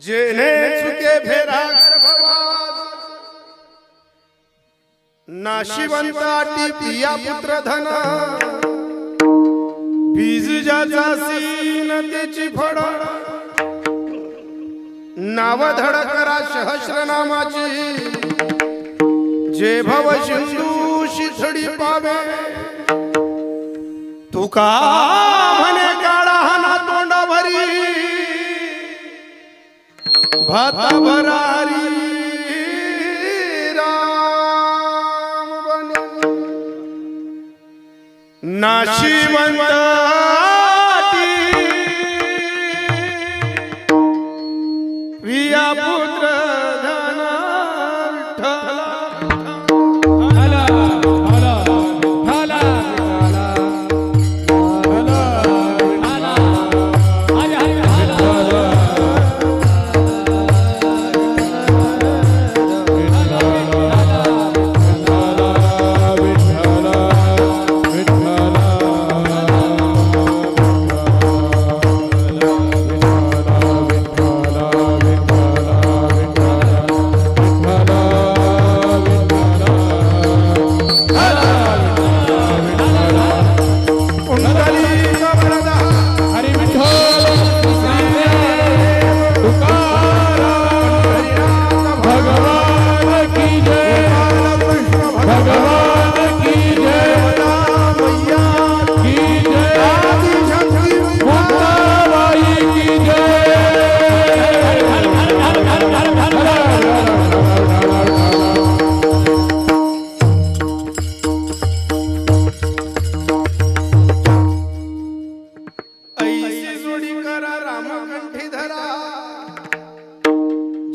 जेने चुके फेरा नाशिवंताटी पिया पुत्र धन बीज ज्याचा सीन त्याची फळ नाव धड करा सहस्र नामाची जे भव सिंधू शिथडी पावे तुका म्हणे काळा हाना तोंडा भरी भाता भरारी राम बने नाशिवंत प्रिया पुत्र धन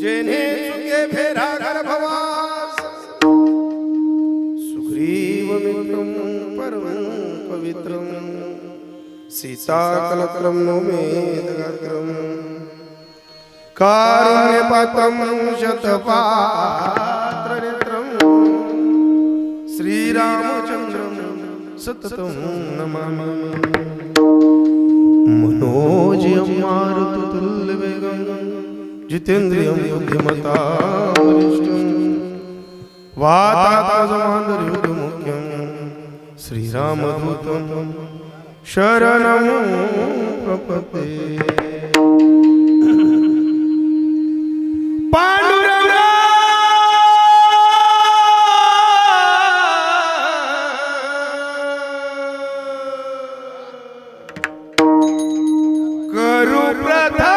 जेने चुके फेरा गर्भवास सुग्रीव मित्रं परमं पवित्रं सीताकलत्रं नोमेदगात्रं कारुण्यपात्रं शतपात्रनेत्रं श्रीरामचन्द्रं सततं नमामि मनोजयं मारुततुल्यवेगं जितेन्द्रियं बुद्धिमतां वरिष्ठं वातात्मजमान्दर्युद्धमुख्यं श्रीरामदूतं शरणं प्रपद्ये पांडुरंगा करू प्रथा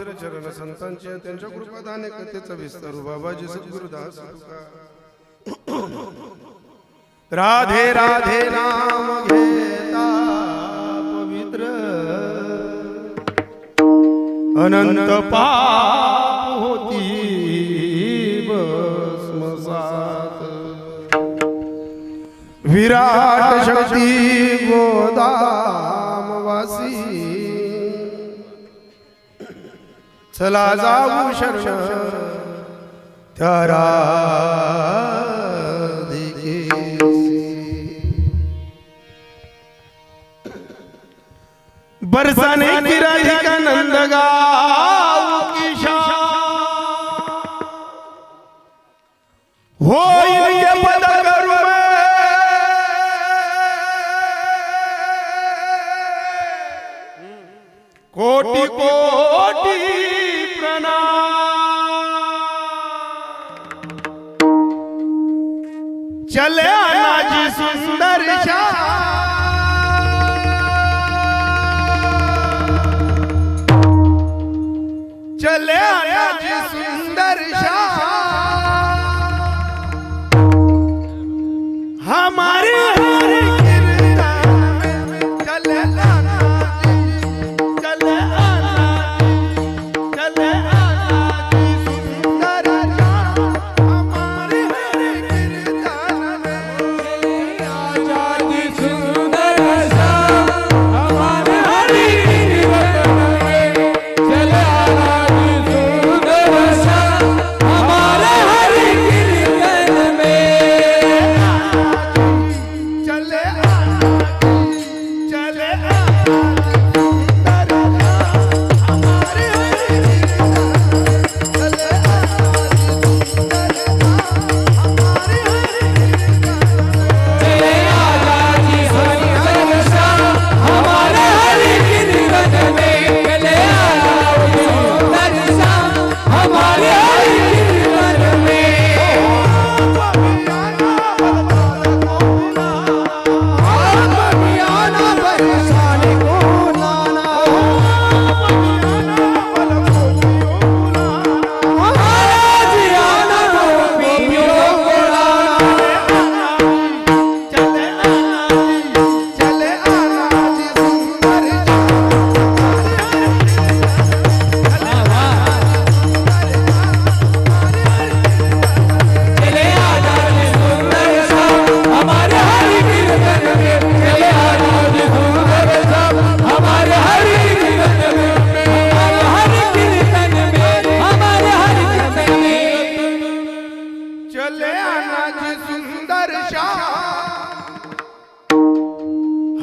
दुसरे चरण संतांचे त्यांच्या कृपादाने कथेचा विस्तारू बाबाजी सद्गुरुदास राधे राधे नाम घेता पवित्र अनंत पाप होती भस्मसात विराट शक्ती गोदामवासी चला जाऊ शरण त्या बरसाने की राधिका नंद गाँव की शान हो इनके पद करूं मैं कोटि कोटि प्रणाम चले आना जी सुंदर शान चले आया जी सुंदर शान हमारे हर कीर्तन में चले आना जी चले आना जी सुंदर शान हमारे हर कीर्तन में आजा जी सुंदर शान हमारे हर कीर्तन में चले आना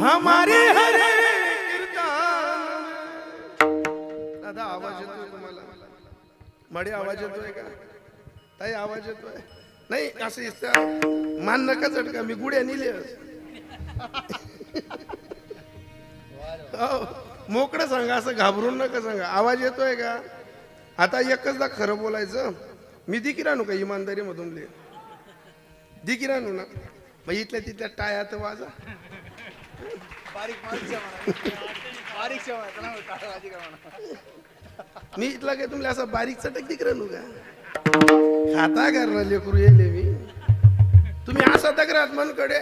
हमारे हरे दादा आवाज येतोय तुम्हाला मडी आवाज येतोय का ताई आवाज येतोय नाही असं इथं मान नका चटका मी गुड्या नेले मोकळं सांगा असं घाबरून नका सांगा आवाज येतोय का आता एकचदा खरं बोलायचं मी दिकी राहू का इमानदारी मधून दिकी राहू ना मग इथल्या तिथल्या टायात वाजा मी इथला काय तुम्ही असं बारीक चटक दिक राहू का खाता करणार लेकरू येले मी तुम्ही असा तक्रार मनकडे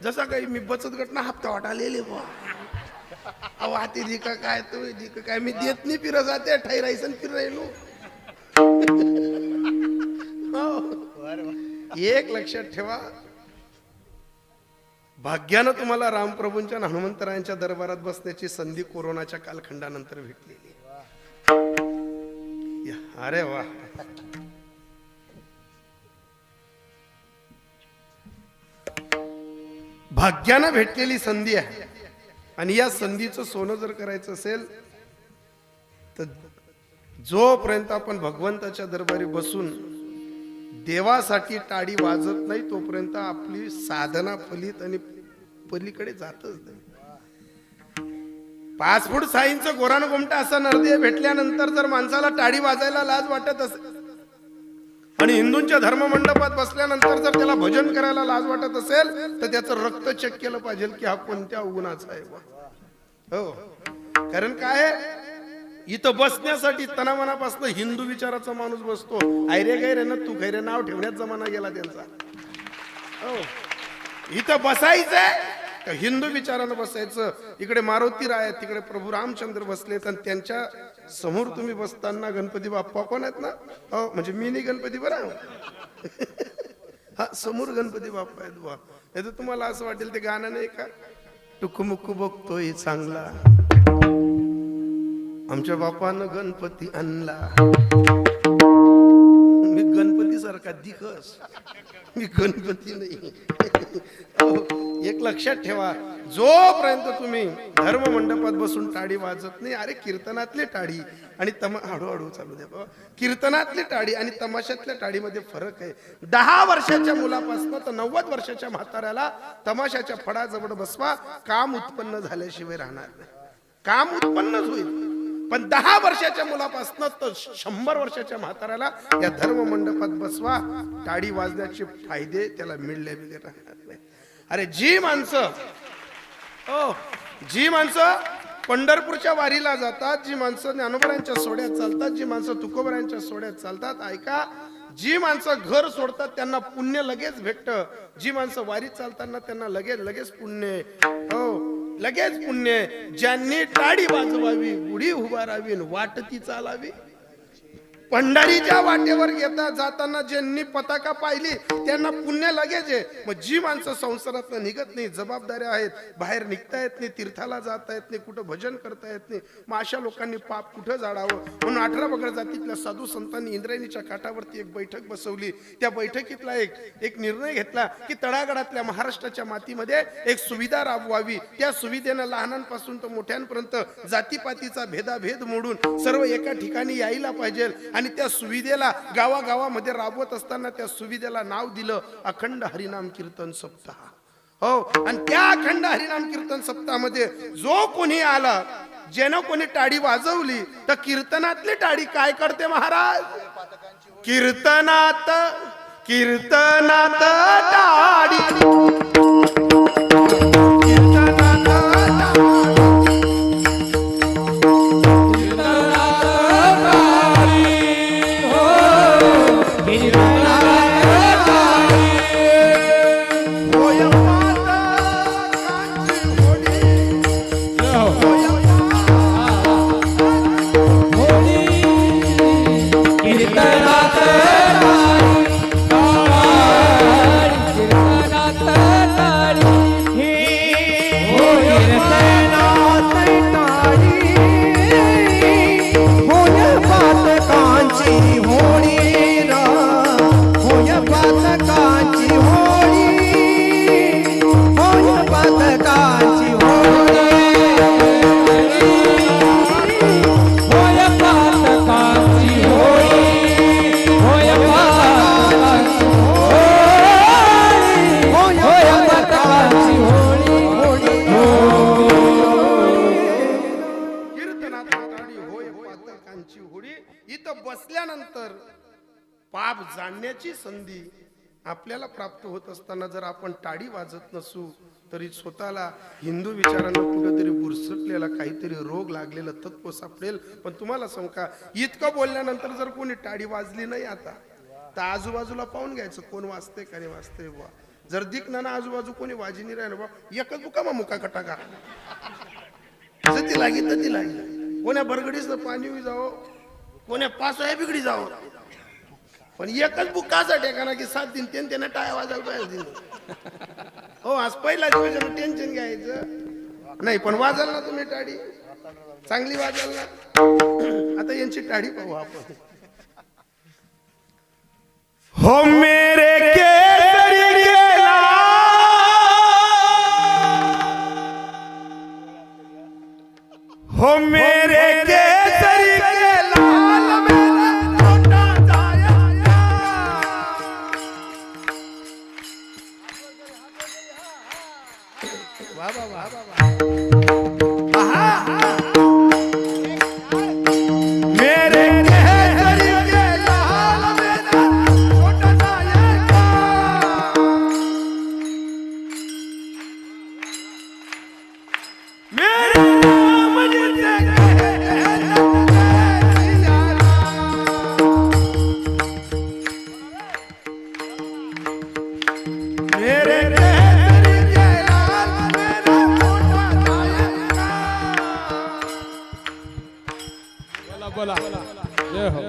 जसा काही मी बचत गटना हप्ता वाटालेले वाती दिका काय तू दिका काय मी देत नाही फिर जाते ठैरायसन फिर राहिलो एक लक्षात ठेवा भाग्यानं तुम्हाला रामप्रभूंच्या हनुमंतरायांच्या दरबारात बसण्याची संधी कोरोनाच्या कालखंडानंतर भेटलेली अरे वा भाग्यानं भेटलेली संधी आहे आणि या संधीचं सोनं जर करायचं असेल तर जोपर्यंत आपण भगवंताच्या दरबारी बसून देवासाठी टाळी वाजत नाही तोपर्यंत आपली साधना फलित आणि पलीकडे जातच नाही 5 फूट साईंचं गोरान गोमटा असा नरदेह भेटल्यानंतर जर माणसाला टाळी वाजायला लाज वाटत असेल आणि हिंदूंच्या धर्ममंडपात बसल्यानंतर जर त्याला भजन करायला लाज वाटत असेल तर त्याचं रक्त चेक केलं पाहिजे की हा कोणत्या गुणाचा आहे हो कारण काय इथं बसण्यासाठी तनामनापासून हिंदू विचाराचा माणूस बसतो. आयरे गैरे ना तू गैरे नाव ठेवण्यात जमाना गेला त्यांचा. हो, इथं बसायचंय का हिंदू विचारानं बसायचं. इकडे मारुती राय, तिकडे प्रभू रामचंद्र बसलेत आणि त्यांच्या समोर तुम्ही बसताना गणपती बाप्पा कोण आहेत ना. हो, म्हणजे मी नाही गणपती बरं. हा, समोर गणपती बाप्पा आहेत बुवा. नाही तर तुम्हाला असं वाटेल ते गाणं नाही का, टुकमुकू बघतोय चांगला, आमच्या बापानं गणपती आणला. मी गणपती सारखा दिखस, मी गणपती नाही. एक लक्षात ठेवा, जोपर्यंत तुम्ही धर्म मंडपात बसून टाळी वाजत नाही. अरे कीर्तनातली टाळी आणि हळूहळू चालू द्या बाबा. कीर्तनातली टाळी आणि तमाशातल्या टाळीमध्ये फरक आहे. 10 वर्षाच्या मुलापासून तर 90 वर्षाच्या म्हाताऱ्याला तमाशाच्या फडाजवळ बसवा, काम उत्पन्न झाल्याशिवाय राहणार नाही. काम उत्पन्नच होईल. पण 10 वर्षाच्या मुलापासून तर 100 वर्षाच्या म्हाताऱ्याला या धर्म मंडपात बसवा, टाळी वाजण्याचे फायदे त्याला मिळले बिगर राहणार नाही. अरे जी माणसं पंढरपूरच्या वारीला जातात, जी माणसं ज्ञानोबरांच्या सोड्यात चालतात, जी माणसं तुकोबरांच्या सोड्यात चालतात, ऐका, जी माणसं घर सोडतात त्यांना पुण्य लगेच भेटतं. जी माणसं वारीत चालताना त्यांना लगेच पुण्य. हो, लगेच पुण्य. ज्यांनी टाळी वाजवावी, गुढी उभारावी, वाटती चालावी, पंढरीच्या वाटेवर घेता जाताना ज्यांनी पताका पाहिली त्यांना पुण्य लगेच आहे. मग जी माणसं संसारात निघत नाही, जबाबदाऱ्या आहेत, बाहेर निघता येत नाही, तीर्थाला जाता येत नाही, कुठं भजन करता येत नाही, मग अशा लोकांनी पाप कुठं जाडावं. म्हणून 18 बगड जातीतल्या साधू संतांनी इंद्रायणीच्या काठावरती एक बैठक बसवली. त्या बैठकीतला एक निर्णय घेतला की तळागाळातल्या महाराष्ट्राच्या मातीमध्ये एक सुविधा राबवावी. त्या सुविधेनं लहानांपासून तर मोठ्यांपर्यंत जातीपातीचा भेदाभेद मोडून सर्व एका ठिकाणी यायला पाहिजे. आणि त्या सुविधेला गावागावामध्ये राबवत असताना त्या सुविधेला नाव दिलं अखंड हरिनाम कीर्तन सप्ताह. हो, आणि त्या अखंड हरिनाम कीर्तन सप्ताहामध्ये जो कोणी आला, ज्यानं कोणी टाळी वाजवली, तर कीर्तनातली टाळी काय करते महाराज? कीर्तनात टाळी, बसल्यानंतर पाप जाणण्याची संधी आपल्याला प्राप्त होत असताना जर आपण टाळी वाजत नसू तरी स्वतःला हिंदू विचारांना कुठेतरी बुरसटलेला काहीतरी रोग लागलेला तत्व सापडेल. पण तुम्हाला सांगू का, इतकं बोलल्यानंतर जर कोणी टाळी वाजली नाही आता तर आजूबाजूला पाहून घ्यायचं कोण वाजते का नाही वाजते बुवा. जर दिखना ना आजूबाजू कोणी वाजी नाही राहिलं बा, एकच बुका मुका कटाका ती लागी तर ती लागी. कोण्या बरगडीच पाणी जावं, कोण्या पास आहे बिगडी जावं, पण एकच बुकाचा ठेकाना की 7 दिन त्यांना टाळ्या वाजायला पाहिजे. हो, आज पहिला दिवस टेन्शन घ्यायचं नाही, पण वाजाल ना तुम्ही टाळी, चांगली वाजाल ना. आता यांची टाळी पाहू आपण. हो मेरे केसरी केला, हो मेरे केसरी केला, मेरे केसरी के लाल मेरा छोटा सा बोला जय हो.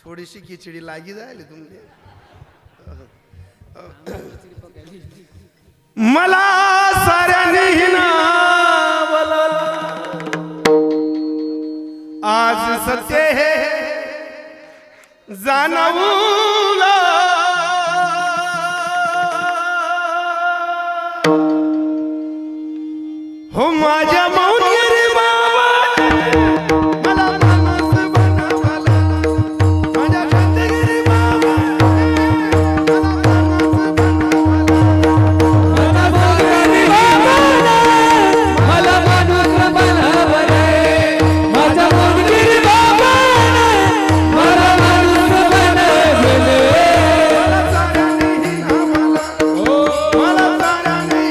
थोडीशी खिचडी लागी जायला तुमची. मला साऱ्याने नावलं आज सत्य हे जाणवलं. हो माझ्या मौनी बाबा मला माणूस बनवला. माझ्या शांतगिरी बाबा मला माणूस बनवले. माझ्या मुलगी बाबाने मला माणूस बनवले. मला साऱ्याने नावला. मला साऱ्याने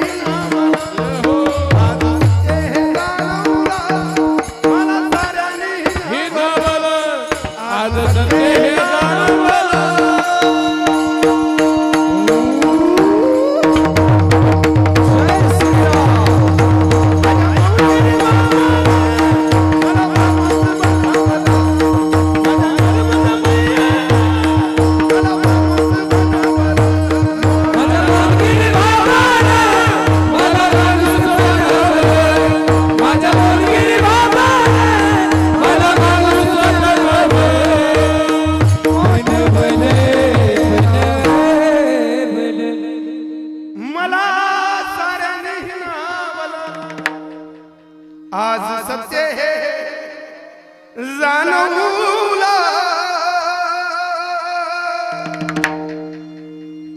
नावला. आज सत्य हे जाणवलं. मला साऱ्याने हे नावलं आज सत्य हे जाणवलं. माझ्या मुलगी बाबाने मला माणूस बनवले. माझ्या मुलगी बाबाने मला माणूस बनवले. मला साऱ्याने नावलं. आज सत्य हे जाणवलं.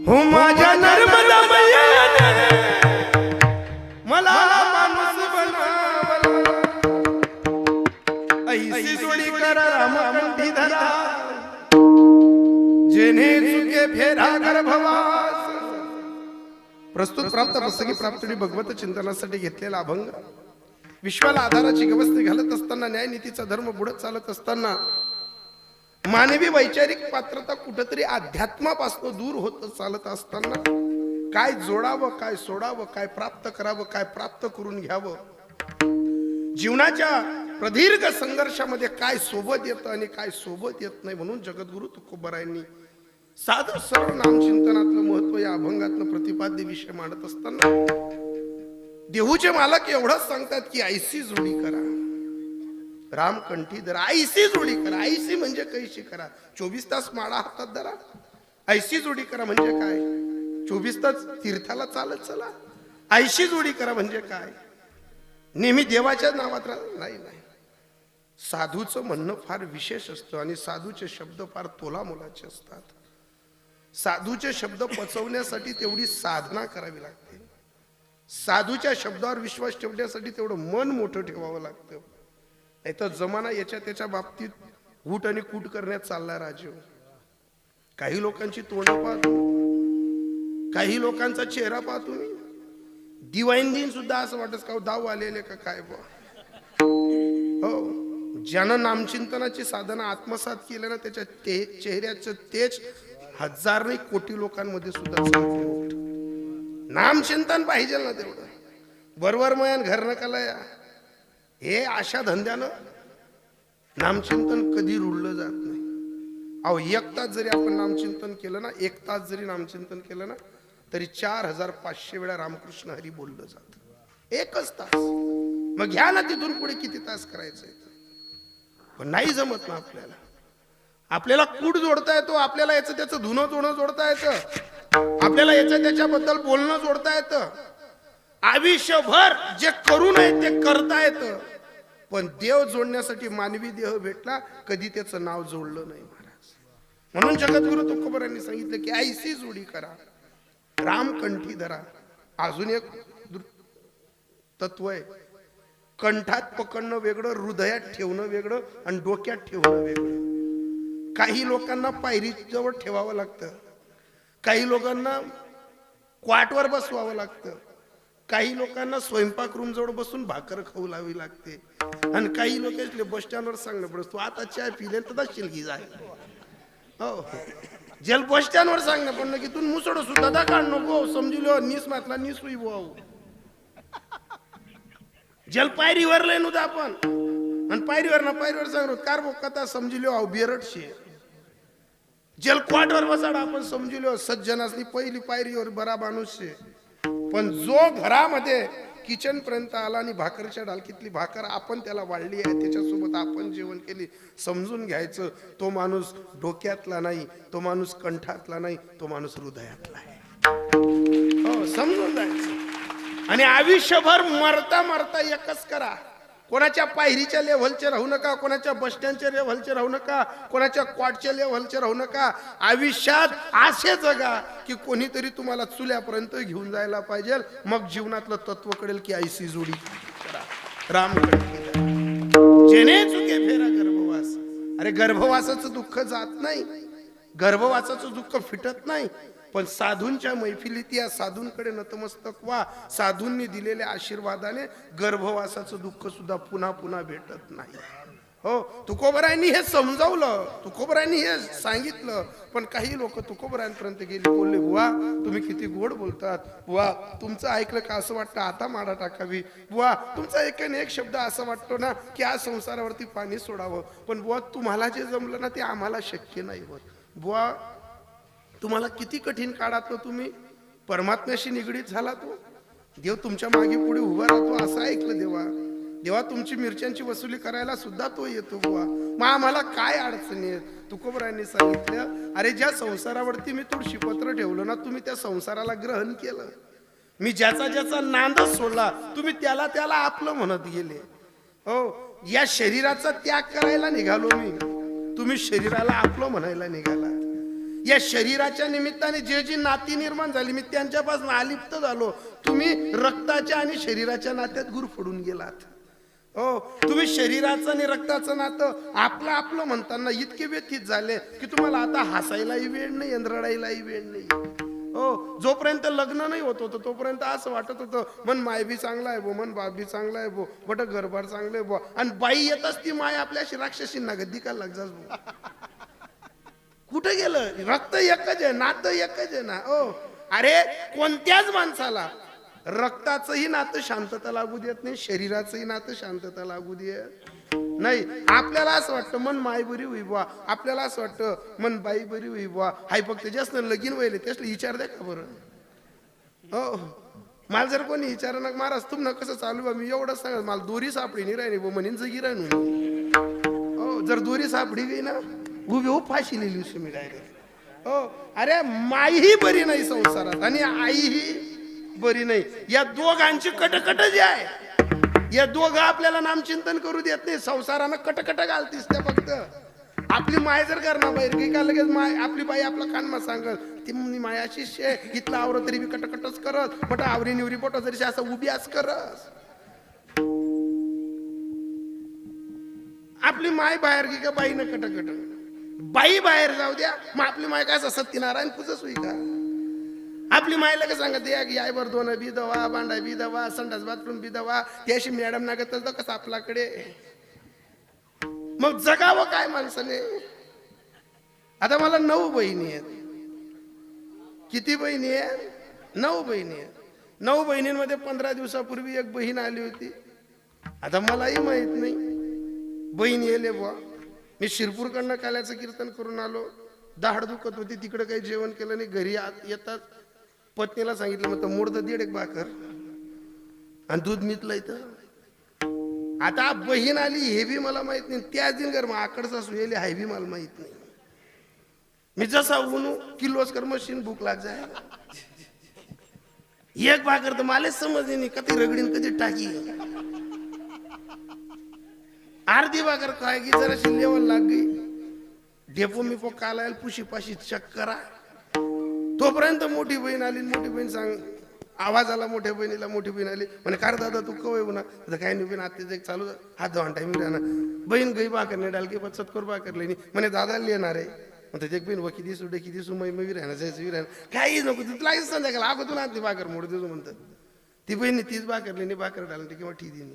हो माझ्या नर्मदा मैयाने मला माणूस बनवलं. ऐसी जोडी करा रामा मुठी धरा जेने चुके फेरा गर्भवास. प्रस्तुत प्राप्त पुस्तकी प्राप्ती भगवत चिंतनासाठी घेतलेला अभंग विश्वाला आधाराची गवसणी घालत असताना न्यायनीतीचा धर्म बुडत चालत असताना मानवी वैचारिक पात्रता कुठेतरी अध्यात्मापासून दूर होत चालत असताना काय जोडावं काय सोडावं काय प्राप्त करावं काय प्राप्त करून घ्यावं जीवनाच्या प्रदीर्घ संघर्षामध्ये काय सोबत येतं आणि काय सोबत येत नाही म्हणून जगद्गुरु तुकोबरायांनी साधं सरळ नामचिंतनातलं महत्व या अभंगातलं प्रतिपाद्य विषय मांडत असताना देहूचे मालक एवढंच सांगतात की ऐसी जोडी करा राम कंठी धरा. ऐसी जोडी करा. ऐसी म्हणजे कैशी करा. 24 तास माळा हातात धरा. ऐशी जोडी करा म्हणजे काय? 24 तास तीर्थाला चालत चला. ऐशी जोडी करा म्हणजे काय? नेहमी देवाच्या नावात राहा नाही. साधूचं म्हणणं फार विशेष असतं आणि साधूचे शब्द फार तोलामोलाचे असतात. साधूचे शब्द पचवण्यासाठी तेवढी साधना करावी लागते. साधूच्या शब्दावर विश्वास ठेवण्यासाठी तेवढं मन मोठं ठेवावं लागतं. नाही तर जमाना याच्या त्याच्या बाबतीत घूट आणि कूट करण्यात चालला राजीव. काही लोकांची तोंड पाहतो, काही लोकांचा चेहरा पाहतो मी दिवाळी दिन सुद्धा असं वाटत का दाव आलेले का काय बा. हो, ज्यानं नामचिंतनाची साधना आत्मसात केलं ना त्याच्या चेहऱ्याचं तेज हजार नाही कोटी लोकांमध्ये सुद्धा चालते. नामचिंतन पाहिजे ना तेवढं. बरोबर मयान घर नकाला या हे अशा धंद्यानं नामचिंतन कधी रुळलं जात नाही. अहो 1 तास जरी आपण नामचिंतन केलं ना, 1 तास जरी नामचिंतन केलं ना तरी 4500 वेळा रामकृष्ण हरी बोललं जात. एकच तास. मग घ्या ना तिथून पुढे किती तास करायचंय, पण नाही जमत ना आपल्याला. आपल्याला कूड जोडता येतो, आपल्याला याचं त्याचं धुणं जोडणं जोडता येतं, आपल्याला याचं त्याच्याबद्दल बोलणं जोडता येतं, आयुष्यभर जे करू नये ते करता येतं. पण देव जोडण्यासाठी मानवी देह भेटला, कधी त्याचं नाव जोडलं नाही महाराज. म्हणून जगद्गुरु तुकोबरांनी सांगितलं की ऐसी जोडी करा, राम कंठी धरा. अजून एक तत्व आहे, कंठात पकडणं वेगळं, हृदयात ठेवणं वेगळं आणि डोक्यात ठेवणं वेगळं. काही लोकांना पायरीजवळ ठेवावं लागतं, काही लोकांना क्वाटवर बसवावं लागतं, काही लोकांना स्वयंपाक रूम जवळ बसून भाकर खाऊ लावी लागते, आणि काही लोक बस स्टँडवर सांगणं पडत तू आता चाय पिले तर शिलगी जाय. हो, जेल बस स्टँडवर सांगणं पडणं की तू मुसड सुद्धा काढ नको, समजलो नीस मातला नीस हुई भाऊ. जल पायरीवर लय नव्हतं आपण, आणि पायरीवर सांगतो कार कथा समजलो आहो बेरट शे. जल क्वाटवर बसाडा आपण समजलो सज्जन असली पहिली पायरीवर बरा माणूस शे. पण जो घरामध्ये किचन पर्यंत आला आणि भाकरच्या डालकीतली भाकर आपण त्याला वाढली आहे, त्याच्यासोबत आपण जेवण केली, समजून घ्यायचं तो माणूस डोक्यातला नाही, तो माणूस कंठातला नाही, तो माणूस हृदयातला आहे. हो, समजून जायचं. आणि आयुष्यभर मरता मरता एकच करा, कोणाच्या पायरीच्या लेव्हलचे राहू नका, कोणाच्या बस स्टँडच्या लेव्हलचे राहू नका, कोणाच्या क्वाटच्या लेव्हलचे राहू नका. आयुष्यात असे जगा की कोणीतरी तुम्हाला चुल्यापर्यंत घेऊन जायला पाहिजे. मग जीवनातलं तत्व कळेल की ऐसी जोडी करा, राम जेणे चुके फेरा गर्भवास. अरे गर्भवासाचं दुःख जात नाही, गर्भवासाचं दुःख फिटत नाही, पण साधूंच्या मैफिलीत या साधूंकडे नतमस्तक व्हा. साधूंनी दिलेल्या आशीर्वादाने गर्भवासाचं दुःख सुद्धा पुन्हा पुन्हा भेटत नाही. हो, तुकोबरायांनी हे समजावलं, तुकोबरायांनी हे सांगितलं, पण काही लोक तुकोबरायांपर्यंत गेले, बोलले बुवा तुम्ही किती गोड बोलतात, बुवा तुमचं ऐकलं का असं वाटतं आता माडा टाकावी, बुवा तुमचा एक एक शब्द असं वाटतो ना की आज संसारावरती पाणी सोडावं, पण बुवा तुम्हाला जे जमलं ना ते आम्हाला शक्य नाही होत. बुवा तुम्हाला किती कठीण काळात तुम्ही परमात्म्याशी निगडीत झाला, तो देव तुमच्या मागे पुढे उभा राहतो असं ऐकलं. देवा तुमची मिरच्यांची वसुली करायला सुद्धा तो येतो बुवा. मग आम्हाला काय अडचणी आहेत? तुकोबरायांनी सांगितलं, अरे ज्या संसारावरती मी तुळशीपत्र ठेवलं ना, तुम्ही त्या संसाराला ग्रहण केलं. मी ज्याचा ज्याचा नांदच सोडला, तुम्ही त्याला त्याला आपलं म्हणत गेले. हो, या शरीराचा त्याग करायला निघालो मी, तुम्ही शरीराला आपलं म्हणायला निघाला. या शरीराच्या निमित्ताने जे जी नाती निर्माण झाली मी त्यांच्यापासून अलिप्त झालो, तुम्ही रक्ताच्या आणि शरीराच्या नात्यात गुरफडून गेलात. हो, तुम्ही शरीराचं आणि रक्ताचं नातं आपलं आपलं म्हणताना इतके व्यथित झाले की तुम्हाला आता हसायलाही वेळ नाही, रडायलाही वेळ नाही. हो, जोपर्यंत लग्न नाही होत होतं तोपर्यंत असं वाटत होतं मन माय बी चांगला आहे बो, मन बाप बी चांगला आहे बो, बट घरबार चांगलं आहे बो, आणि बाई येतच ती माय आपल्याशी राक्षसींना गद्दी का लाग जास बो. कुठे गेलं? रक्त एकच आहे, नातं एकच आहे ना. ओ अरे कोणत्याच माणसाला रक्ताचंही नातं शांतता लागू देत नाही, शरीराचंही नातं शांतता लागू देत नाही. आपल्याला असं वाटतं मन माय बरी होई बुवा, आपल्याला असं वाटतं मन बाई बरी होई बुवा. हाय फक्त जास्त लगीन व्हायले त्यासला विचार द्या का बरं. हो, मला जर कोणी विचार ना महाराज तुमनं कसं चालू बा, मी एवढं सांगा मला दोरी सापडी नाही राहिली बो, म्हणेन जगी राहिली. हो, जर दोरी सापडी गई ना उभी हो फाशी लिहिली मी डायरेक्ट. हो, अरे माईही बरी नाही संसारात आणि आईही बरी नाही. या दोघांची कटकट जी आहे, या दोघं आपल्याला नामचिंतन करू देत नाही. संसारानं कटकट घालतीस त्या फक्त. आपली माय जर करणार बाहेर काही का लगेच माय आपली बाई आपला कानमा सांगत ती मायाशी शे इथला आवर तरी बी कटकटच करत, बट आवरी निवरी पोट जरी असं उभी आज करस. आपली माय बाहेर गी का बाई न कटकट, बाई बाहेर जाऊ द्या मग आपली माय काय असं सत्यनारायण पूजच होई का. आपली मायला का सांगत याय बर दोन बी दवा, बांडा बी दवा, संडास बाथरूम बी दवा, त्याशी मॅडम नागत कसं आपल्याकडे. मग जगावं काय माणसाने. आता मला 9 बहिणी आहेत. किती बहिणी आहेत? 9 बहिणी आहेत. 9 बहिणींमध्ये 15 दिवसापूर्वी एक बहीण आली होती. आता मलाही माहित नाही बहीण येले बुवा. मी शिरपूरकडनं काल्याचं कीर्तन करून आलो, दाढ दुखत होती, तिकडे काही जेवण केलं नाही. घरी येतात पत्नीला सांगितलं मग मोडतं दीड एक भाकर. आणि दूध मितलंय तर आता बहीण आली हे बी मला माहित नाही. त्याच दिन घर आकडचा सुयले हाय बी मला माहित नाही. मी जसा उनू किलोस्कर मशीन भूक लाग जाय एक भाकर तर मलाच समजली नाही कधी रगडीन कधी टाकी. अर्धी भाकर काय की जरा शिल्लेवर लाग गई. डेपो मी पो कालायला पुशी पाशी चेक करा. तोपर्यंत मोठी बहीण आली. मोठी बहीण सांग आवाज आला मोठ्या बहिणीला. मोठी बहीण आली म्हणे कार दादा तू कवय ना आता काय नाही बहीण आता चालू हात धुवान टाइम राहणार. बहीण गई भाकर नाही डाल की बचत कर भाकर लेनी म्हणे दादा येणार आहे. म्हणते एक बहीण वकी दिसू डे की दिसू मी राहणार जायचं राहणार काही नको तुला संध्याकाळ अगं तुला ती भाकर मोड देतो म्हणतात. ती बहीण तीच भाकर लेणी भाकर डालते किंवा ठी दिनी.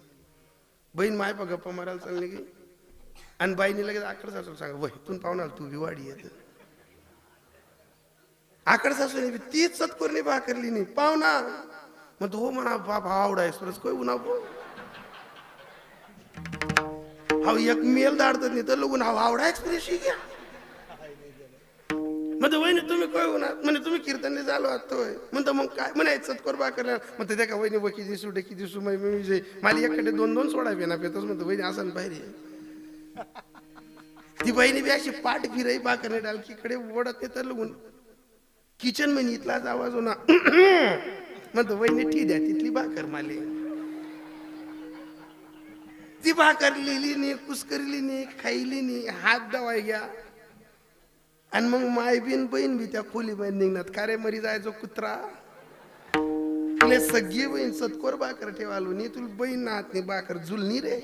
बहीण माय पा गप्पा मारायला चालली की आणि बाईनी लगेच आकड सासू सांगा वय तू पाहुणार तू विवाडी येत आकड सासू तीच सतकोरणी भाकरली नाही पाहुणा मग हो म्हणा बाप आवडा एक्सप्रेस कोय उन्हा हा एक मेल दाडत नाही तर लोक आवडा एक्सप्रेस घ्या. म्हणजे वहिनी तुम्ही काय होणार म्हणजे तुम्ही कीर्तनने झालो आतोय म्हणतो मग काय म्हणायचं सतकोर भाकरला म्हणते त्या का वहिनी वकी दिसू डेकी दिसू मी मला एककडे 2-2 सोडा पेना पेतच म्हणतो वहिनी असं बाहेर ती बहिणी बी अशी पाठ फिराई भाकरने डालकीकडे ओढत नाही तर लगून किचन मध्ये इथलाच आवाज होना म्हणतो वहिनी ठीक द्या तिथली भाकर माली. ती भाकर लिहिली नाही कुसकरली नाही खाईली नाही हात दवाय घ्या आणि मग माय बिन बहीण बी त्या खोली मध्ये निघणार का रे मरी जायचो कुत्रा तुले सगळी बहीण सतकोर भाकर ठेवालो नी तुला बहीण नात नाही भाकर झुलनी रे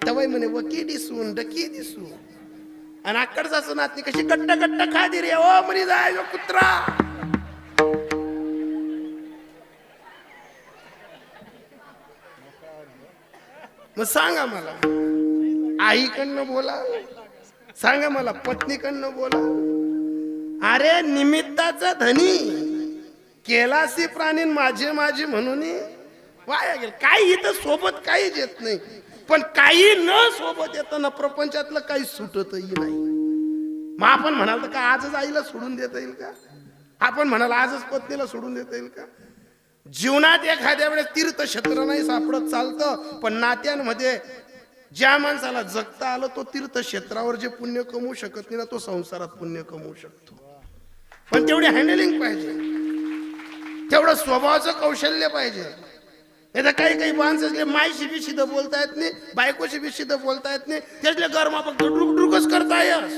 तवाय म्हणे वकी दिसू डकी दिसू आणि आकडचा नातनी कशी कट्ट कट्ट खादी रे ओ मरी जायचो कुत्रा. मग सांगा मला आईकडनं बोला सांगा मला पत्नीकडनं बोला. अरे निमित्ताचा धनी केलासी प्राणी माझे माझे म्हणून वाया गेल. काही इथं सोबत काहीच येत नाही पण काही न सोबत येताना प्रपंचातलं काही सुटतही नाही. मग आपण म्हणाल तर का आजच आईला सोडून देता येईल का? आपण म्हणाल आजच पत्नीला सोडून देता येईल का? जीवनात एखाद्या वेळेस तीर्थक्षेत्र नाही सापडत चालतं पण नात्यांमध्ये ज्या माणसाला जगता आलं तो तीर्थक्षेत्रावर जे पुण्य कमवू शकत नाही ना तो संसारात पुण्य कमवू शकतो. पण तेवढी हँडलिंग पाहिजे तेवढं स्वभावाचं कौशल्य पाहिजे. नाही तर काही काही माणसं मायशी बी शिद बोलता येत नाही बायकोशी बी शिद बोलता येत नाही त्यातले गरमा फक्त डुकडुकच करता येस.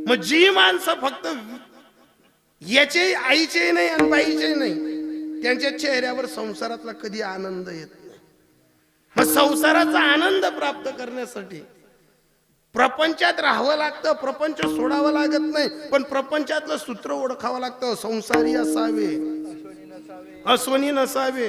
मग जी माणसं फक्त याचे आईचे नाही आणि बाईचे नाही त्यांच्या चेहऱ्यावर संसारातला कधी आनंद येत नाही. मग संसाराचा आनंद प्राप्त करण्यासाठी प्रपंचात राहावं लागतं. प्रपंच सोडावं लागत नाही पण प्रपंचातलं सूत्र ओळखावं लागतं. संसारी असावे अस्वनी नसावे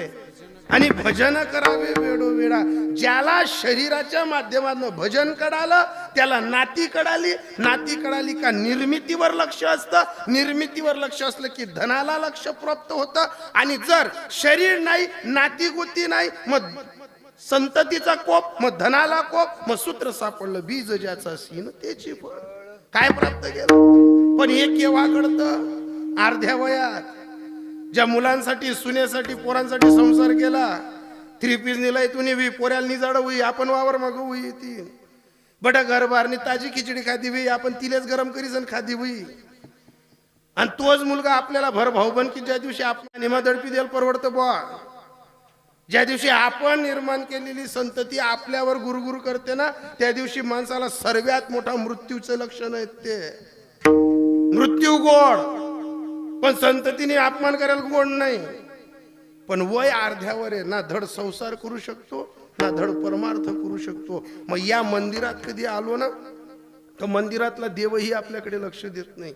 आणि भजन करावे वेळोवेळा. ज्याला शरीराच्या माध्यमातून भजन कळालं त्याला नाती कळाली. नाती कळाली का निर्मितीवर लक्ष असतं. निर्मितीवर लक्ष असलं की धनाला लक्ष प्राप्त होतं. आणि जर शरीर नाही नाती गोती नाही मग संततीचा कोप मग धनाला कोप मग सूत्र सापडलं बीज ज्याचा सीन त्याची फळ. काय प्राप्त केलं पण हे केव्हा घडतं अर्ध्या वयात. ज्या मुलांसाठी सुनेसाठी पोरांसाठी संसार केला 3 पीस निलाय तुम्ही वी पोऱ्याला निजाड होई आपण वावर मागू होई ती बटा घर बारनी ताजी खिचडी खाती होई आपण तिलेच गरम करीसन खाती होई. आणि तोच मुलगा आपल्याला भर भाऊ बन की ज्या दिवशी आपण निमा दडपी द्यायला परवडतं बुवा. ज्या दिवशी आपण निर्माण केलेली संतती आपल्यावर गुरुगुरु करते ना त्या दिवशी माणसाला सर्वात मोठा मृत्यूचं लक्षण येते. मृत्यू गोड पण संततीने अपमान करायला गोड नाही. पण वय अर्ध्यावर आहे ना धड संसार करू शकतो ना धड परमार्थ करू शकतो. मग या मंदिरात कधी आलो ना तर मंदिरातला देवही आपल्याकडे लक्ष देत नाही.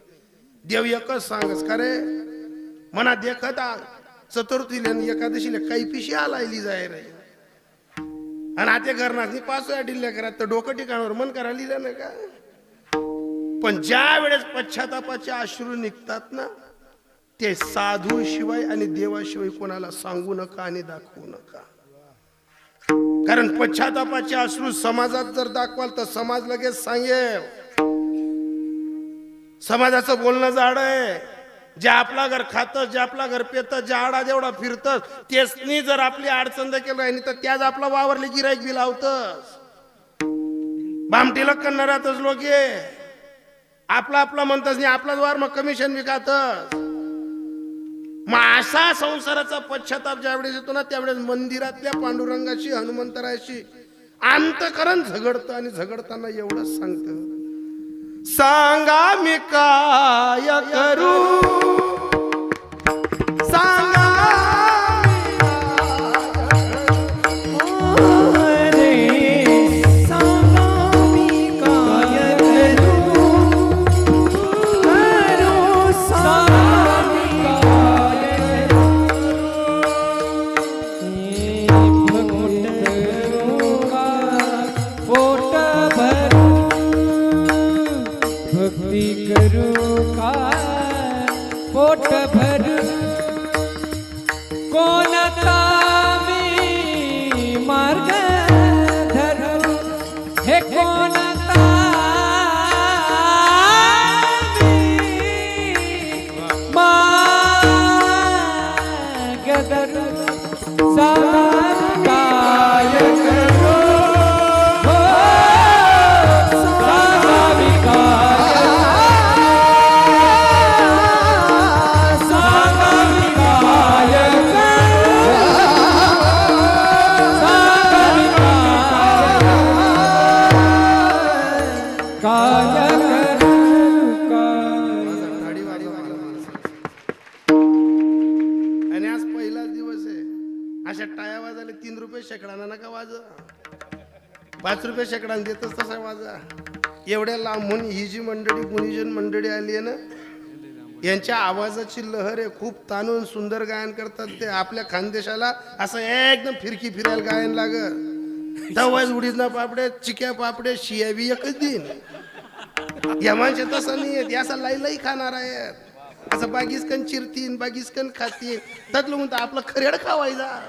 देव एकच सांगस का रे मना देखत चतुर्थीला एकादशीला काही पिशी आलायली जाय रे आणि आता करणार पाच डिल्ल्या करा तर डोकं ठिकाणावर मन करा लिहिलं ना का. पण ज्या वेळेस पश्चातापाचे अश्रू निघतात ना ते साधू शिवाय आणि देवाशिवाय कोणाला सांगू नका आणि दाखवू नका. कारण पश्चातापाचे अश्रू समाजात जर दाखवाल तर समाज लगेच सांगेल. समाजाचं बोलणं जाड आहे. जे आपला घर खातं, जे आपला घर पेतं, जे आडा जेवढा फिरतं, तेचनी जर आपली अडचण केलं आणि तर त्याच आपला वावरले गिराईक बी लावतस. भामटीला करणारातच लोक आपला आपला म्हणतच नाही, आपलाच वार मग कमिशन बी खातस. मग असा संसाराचा पश्चाताप ज्यावेळेस येतो ना, त्यावेळेस मंदिरातल्या पांडुरंगाशी हनुमंतरायाशी अंतकरण झगडतं आणि झगडताना एवढंच सांगतं, सांगा मी काय करू, सांगा पोट भर कोणता मी मार्ग धरू, हे कोणता मी मार्ग धरू, काय करू, हो सांगावी काय आणि आज पहिलाच दिवस आहे. अशा टाया वाजायला 3 रुपये शेकडाना नका वाजा, 5 रुपये शेकडाने देतच तसा वाजा. एवढ्या लांबून ही जी मंडळी गुणीजन मंडळी आली आहे ना, यांच्या आवाजाची लहर आहे. खूप ताणून सुंदर गायन करतात ते. आपल्या खानदेशाला असं एकदम फिरकी फिरायला गायन लागत. दवाज उडीद ना पापडे, चिक्या पापडे, शिया बी एकच दिन. या माणसे तसं नाही आहेत, असा लाई खाणार आहेत. असं बागीसकन चिरतीन, बागीसकन खातीन. त्यातलं म्हणतं आपलं खरेड खावायचा.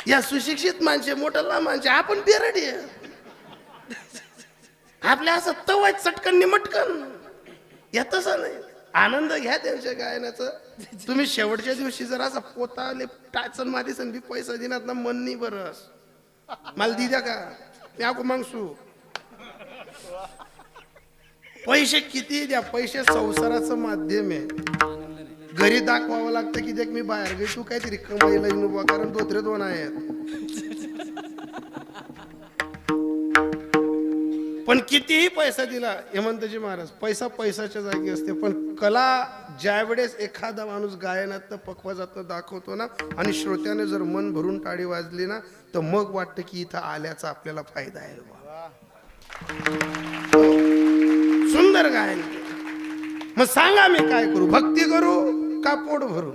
या सुशिक्षित माणसे, मोठ्याला माणसे, आपण बेरडी आहे. आपल्या असं तवाय चटकन निमटकन या तसं नाही. आनंद घ्या त्यांच्या गायनाचं. तुम्ही शेवटच्या दिवशी जर असा पोताले टाचन मारीसन बी पैसा दिनात ना, मन नाही बरस. मला दी द्या का, मी आको मागसू. पैसे किती द्या, पैसे संसाराचं माध्यम आहे. घरी दाखवावं लागतं की देख मी बाहेर गे, तू काहीतरी कमाईला येऊन उभा, कारण दोत्रे 2 आहेत. पण कितीही पैसा दिला, हेमंतजी महाराज, पैसा पैसाच्या जागी असते. पण कला ज्यावेळेस एखादा माणूस गायनात पक्वाजात दाखवतो ना, आणि श्रोत्याने जर मन भरून टाळी वाजली ना, तर मग वाटतं की इथं आल्याचा आपल्याला फायदा आहे. सुंदर गायन. मग सांगा मी काय करू, भक्ती करू का पोट भरू?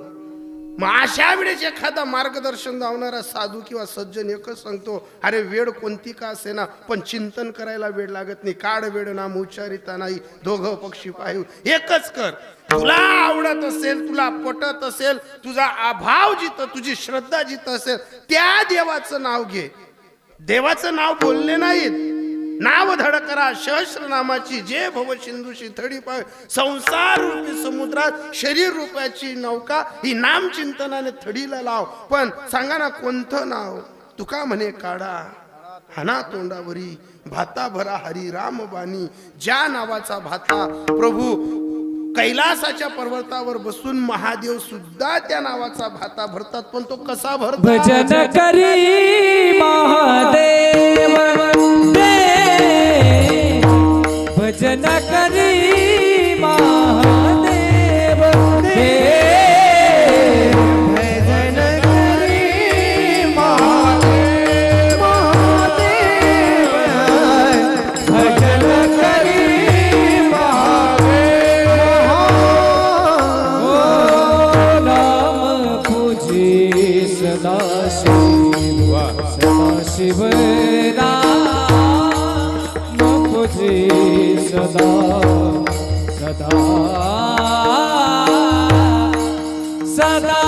मग अशा वेळेस एखादा मार्गदर्शन लावणारा साधू किंवा सज्जन एकच सांगतो, अरे वेळ कोणती का असेना, पण चिंतन करायला वेळ लागत नाही. काढ वेळ नाम उच्चारिता नाही, दोघं पक्षी पाहू एकच कर. तुला आवडत असेल, तुला पटत असेल, तुझा अभाव जिथं, तुझी श्रद्धा जिथं असेल, त्या देवाचं नाव घे. देवाचं नाव बोलले नाहीत, नाव धड करा सहस्र नामाची, जे भव सिंधूशी थडी पाय. संसार रूपी समुद्रात शरीर रूपाची नौका, ही नाम चिंतनाने थडीला लाव. पण सांगा ना कोणतं नाव? तुका म्हणे काढा हाना तोंडावरी, भाता भरा हरी राम बानी. ज्या नावाचा भाता प्रभू कैलासाच्या पर्वतावर बसून महादेव सुद्धा त्या नावाचा भाता भरतात. पण तो कसा भरतात? भजन करी महादेव भजन करी महादेव भजन करी महादेव भजन करी महादेव. नाम पूजी सदा शिव सदा शिव सदा सदा सदा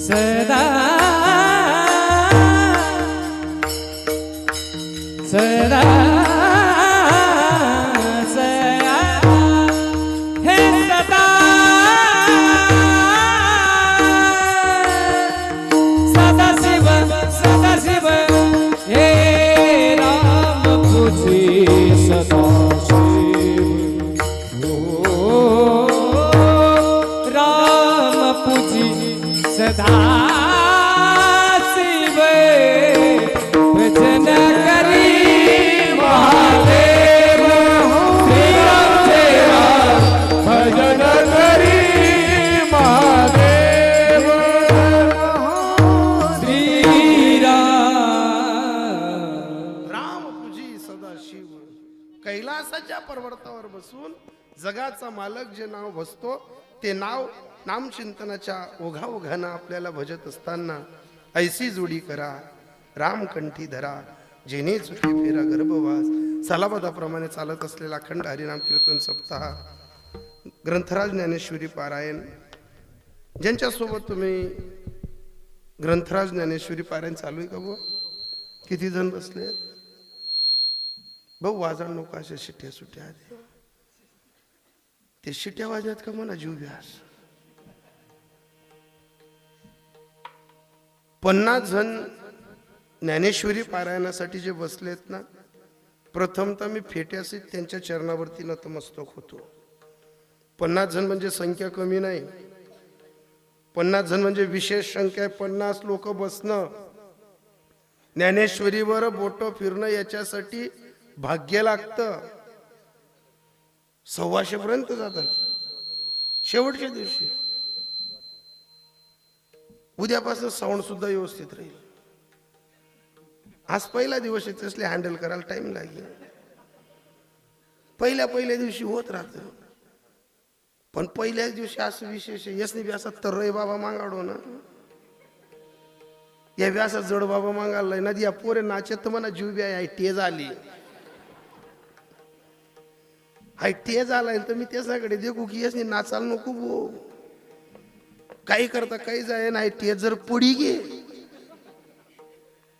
सदा सदाशिव ओ राम पूजी सदा शिव भजन करी महादेव श्री राम जय राम भजन करी महादेव श्री राम पूजी सदाशिव. कैलासाच्या पर्वतावर बसून जगाचा मालक जे नाव भजतो ते नाव नामचिंतनाच्या ओघाओघानं आपल्याला भजत असताना ऐसी जोडी करा रामकंठी धरा जेने चुकी फेरा गर्भवास सालाबादाप्रमाणे चालत असलेला अखंड हरिनाम कीर्तन सप्ताह ग्रंथराज ज्ञानेश्वरी पारायण ज्यांच्यासोबत तुम्ही ग्रंथराज ज्ञानेश्वरी पारायण चालू आहे का भाऊ? किती जण बसले भाऊ? वाजण नको अशा शिट्या सुट्या आधी ते शिट्या वाजण्यात का म्हणा जीव व्यास. 50 जण ज्ञानेश्वरी पारायणासाठी जे बसलेत ना, प्रथमतः मी फेट्यासी त्यांच्या चरणावरती नतमस्तक होतो. 50 जण म्हणजे संख्या कमी नाही. 50 जण म्हणजे विशेष संख्या आहे. 50 लोक बसणं, ज्ञानेश्वरीवर बोट फिरणं याच्यासाठी भाग्य लागतं. 125 पर्यंत जातात शेवटच्या दिवशी. उद्यापासून साऊंड सुद्धा व्यवस्थित राहील. आज पहिला दिवस आहे त्यासले हँडल करायला टाइम लागेल. पहिल्या दिवशी होत राहत, पण पहिल्याच दिवशी असं विशेष आहे. यसने बी असा तरय बाबा मागाडो ना, या बी असा जड बाबा मागायला ना. या पोरे नाचत म्हणा जीव बी आहे टेज आली हाय टेज आलाय तर मी त्याच्याकडे देखू की यसने नाचाल नको बो. काही करता काही जाय नाही. टेज जर पुढी गे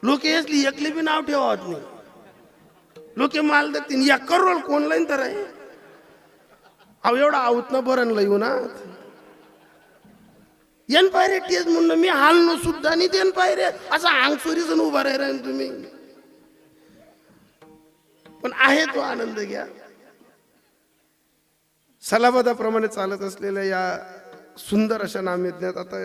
लोक यसली एकले बी नाव ठेवत नाही. लोक माल देतील या करोल कोण लाईन तर आहे. अहो एवढा आवत ना बरं येऊ ना येन पायरे टेज म्हणून मी हालनो सुद्धा नाही देन पायरे असा अंगसोरी जण उभा राहिला तुम्ही. पण आहे तो आनंद घ्या. सलाबदाप्रमाणे चालत असलेल्या या सुंदर अशा नामयज्ञात आता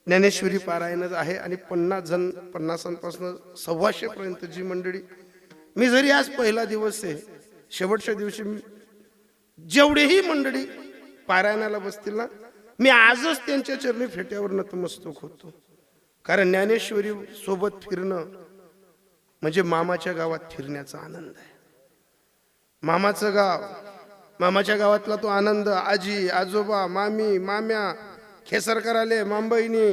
ज्ञानेश्वरी पारायणच आहे. आणि 50 जण 50पासून 125 पर्यंत जी मंडळी. मी जरी आज पहिला दिवस आहे, शेवटच्या दिवशी जेवढेही मंडळी पारायणाला बसतील ना, मी आजच त्यांच्या चरणी फेट्यावर नतमस्तक होतो. कारण ज्ञानेश्वरी सोबत फिरणं म्हणजे मामाच्या गावात फिरण्याचा आनंद आहे. मामाचं गाव, मामाच्या गावातला तो आनंद. आजी आजोबा मामी माम्या खेसरकर आले मांबईनी.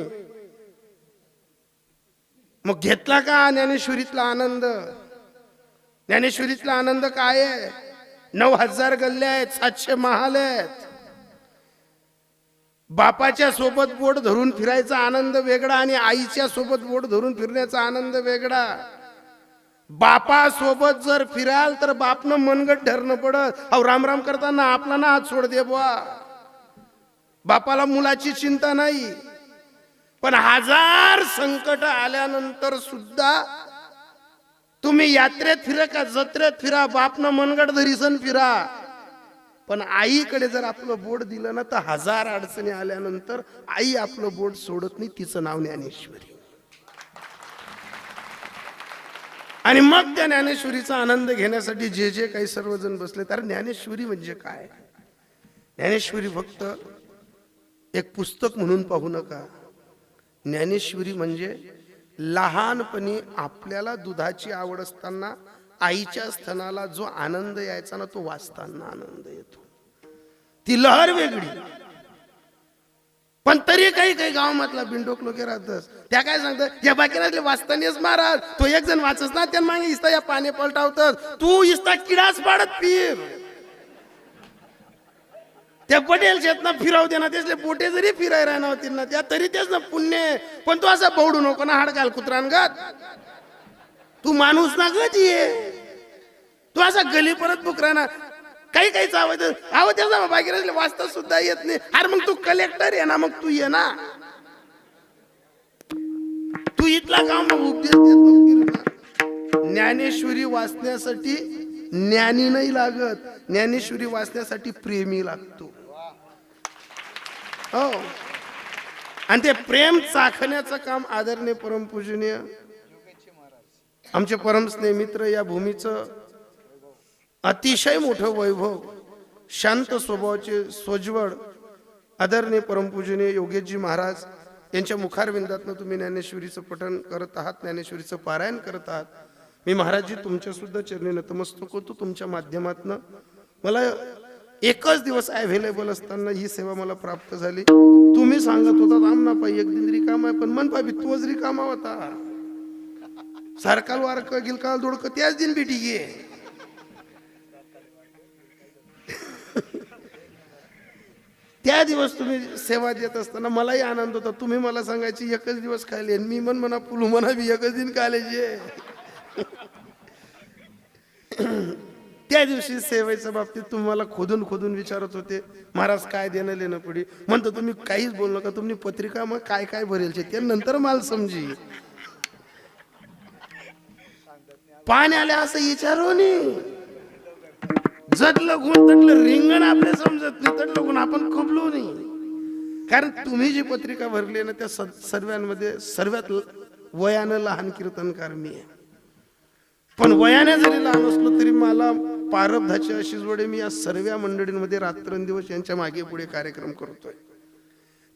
मग घेतला का ज्ञानेश्वरीतला आनंद? ज्ञानेश्वरीतला आनंद काय आहे? 9000 गल्ल्या आहेत, 700 महाल आहेत. बापाच्या सोबत बोट धरून फिरायचा आनंद वेगळा आणि आईच्या सोबत बोट धरून फिरण्याचा आनंद वेगळा. बापा सोबत जर फिराल तर बापनं मनगट धरणं पडत. अहो राम राम करताना आपला ना हात सोड दे बुवा. बापाला मुलाची चिंता नाही. पण 1000 संकट आल्यानंतर सुद्धा तुम्ही यात्रेत फिरा का जत्रेत फिरा, बापनं मनगट धरीसन फिरा. पण आईकडे जर आपलं बोट दिलं ना तर 1000 अडचणी आल्यानंतर आई आपलं बोट सोडत नाही. तिचं नाव ज्ञानेश्वरी. आणि मग त्या ज्ञानेश्वरीचा आनंद घेण्यासाठी जे जे काही सर्वजण बसले. तर ज्ञानेश्वरी म्हणजे काय? ज्ञानेश्वरी फक्त एक पुस्तक म्हणून पाहू नका. ज्ञानेश्वरी म्हणजे लहानपणी आपल्याला दुधाची आवड असताना आईच्या स्तनाला जो आनंद यायचा ना, तो वाचताना आनंद येतो. ती लहर वेगळी. पण तरी काही काही गावामधला बिंडोक लोक राहतात. त्या काय सांगतात, या बाकीरातले वाचतानाच महाराज तो एक जण वाचस ना, त्या मागे इस्ता या पाणी पलटावतात. तू इस्ता किडाच पाडत फिर. त्या पटेल शेतना फिराव दे ना, त्यासले पोटे जरी फिरायला नव्हतील ना त्या तरी तेच ना पुण्य. पण तू असा बवडू नको ना हाडकाल कुत्रांगत. तू माणूस ना गत ये. तू असा गली परत बुकरा ना. काही काहीच आवाज आवाज त्याचा बाकीरातले वाचता सुद्धा येत नाही. अरे मग तू कलेक्टर आहे ना, मग तू ये ना. तू इथला काम मग उपदेश देत नको. ज्ञानेश्वरी वाचण्यासाठी ज्ञानी नाही लागत, ज्ञानेश्वरी वाचण्यासाठी प्रेमी लागतो. हो, आणि ते प्रेम चाखण्याचं काम आदरणीय परमपूजनीय आमचे परमस्नेह मित्र, या भूमीचं अतिशय मोठं वैभव, शांत स्वभावाचे सोज्वळ आदरणीय परमपूजनीय योगेशजी महाराज यांच्या मुखारविंदातनं तुम्ही ज्ञानेश्वरीचं पठण करत आहात, ज्ञानेश्वरीचं पारायण करत आहात. मी महाराजजी तुमच्या सुद्धा चरणी नतमस्तक होतो. तुमच्या माध्यमातनं मला एकच दिवस अवेलेबल असताना ही सेवा मला प्राप्त झाली. तुम्ही सांगत होता आमना पायी एक दिन रिकाम आहे, पण मन पाबी तोच रिकामा होता. सारकाल वारक गिलकाल दोडक त्याच दिन भेटी गे. त्या दिवस तुम्ही सेवा देत असताना मलाही आनंद होता. तुम्ही मला सांगायची एकच दिवस खायले, मी म्हणा पुलू म्हणा बी एकच दिन खायचे. त्या दिवशी सेवेच्या बाबतीत तुम्हाला खोदून खोदून विचारत होते, महाराज काय देणं लेणं पडी. म्हणतो तुम्ही काहीच बोलू नका, तुम्ही पत्रिका मग काय काय भरेलचे ते नंतर मला समजी. पाण्याला असं विचारू नी, जटलं गुण तटलं रिंगण आपले समजत नाही, तटलं गुण आपण खपलो नाही. कारण तुम्ही जी पत्रिका भरली ना त्या सर्वांमध्ये सर्वात वयानं लहान कीर्तनकार मी आहे. पण वयाने जरी लहान असलो तरी मला पारब्धाची अशी जोडे, मी या सर्व मंडळींमध्ये रात्रंदिवस यांच्या मागे पुढे कार्यक्रम करतोय.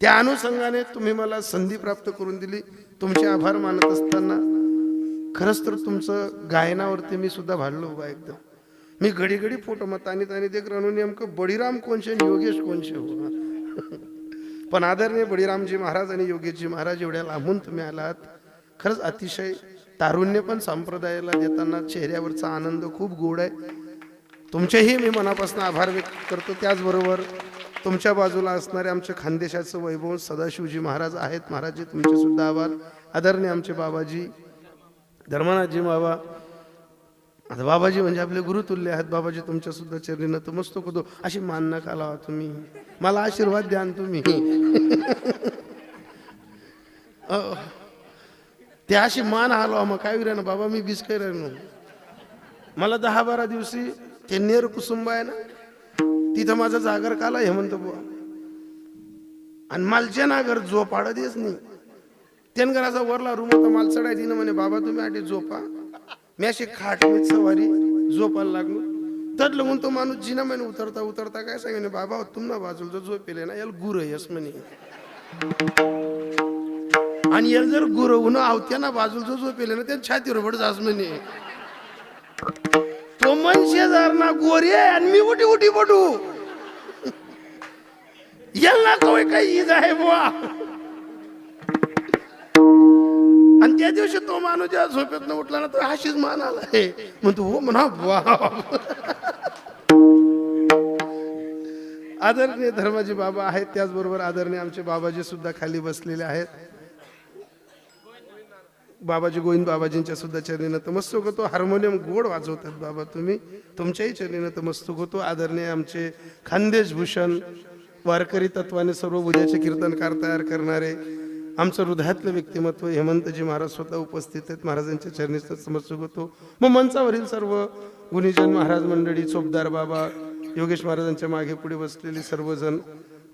त्या अनुषंगाने तुम्ही मला संधी प्राप्त करून दिली. तुमचे आभार मानत असताना खरंच तर तुमचं गायनावरती मी सुद्धा भाडलो उभा एकदम. मी घडी घडी फोटो मत आणि ते रणू नेमकं बळीराम कोणचे आणि योगेश कोणचे हो. पण आदरणीय बळीरामजी महाराज आणि योगेशजी महाराज एवढ्या लांबून तुम्ही आलात. खरंच अतिशय तारुण्य पण संप्रदायाला देताना चेहऱ्यावरचा आनंद खूप गोड आहे. तुमचेही मी मनापासून आभार व्यक्त करतो. त्याचबरोबर तुमच्या बाजूला असणारे आमचे खानदेशाचं वैभव सदाशिवजी महाराज आहेत. महाराजजी तुमचे सुद्धा आभार. आदरणीय आमचे बाबाजी धर्मनाथजी बाबा, आता बाबाजी म्हणजे आपले गुरुतुल्य आहेत. बाबाजी तुमच्या सुद्धा चरणी नतमस्तक होतो. अशी मान नका लावा तुम्ही, मला आशीर्वाद द्या तुम्ही. त्या अशी मान हलवा मग काय ना बाबा, मी बीस काय राहिलो. मला 10-12 दिवशी ते नेर कुसुंब आहे ना, तिथं माझा जागर काला हेमंत बुवा, आणि मालच्या नागर झोप आडत नाही. त्यान घराचा वरला रूम होता, माल चढाय दिनं म्हणे बाबा तुम्ही आधी झोपा. मी अशी खाट मीच सवारी झोपायला लागलो. तर लगून तो माणूस जिना म्हणे उतरता उतरता काय सांगे बाबा तुम्हाला बाजूला झोपेले ना याला गुर यस म्हणे, आणि याला जर गुर होणं आवत्या ना बाजूला झोपेले ना त्या छातीवर बड जास म्हणे. तो मन शेजार ना गोरी आहे आणि मी उठी उठी पडू याला कवय काही इज आहे बुवा. आणि त्या दिवशी तो माणूस ज्या झोपेत न उठला ना तो अशीच मान आलाय म्हणतो हो म्हणा बुवा. आदरणीय धर्माजी बाबा आहेत. त्याचबरोबर आदरणीय आमचे बाबाजी सुद्धा खाली बसलेले आहेत. बाबाजी गोविंद बाबाजींच्या सुद्धा चरणी नतमस्तक होतो. हार्मोनियम गोड वाजवतात बाबा तुम्ही, तुमच्याही चरणी नतमस्तक होतो. आदरणीय आमचे खानदेश भूषण वारकरी तत्वाने सर्व उद्याचे कीर्तनकार तयार करणारे आमचं हृदयातलं व्यक्तिमत्व हेमंतजी महाराज स्वतः उपस्थित आहेत. महाराजांच्या चरणी नतमस्तक होतो. मग मंचावरील सर्व गुणीजन महाराज मंडळी, चोपदार बाबा, योगेश महाराजांच्या मागे पुढे बसलेले सर्वजण,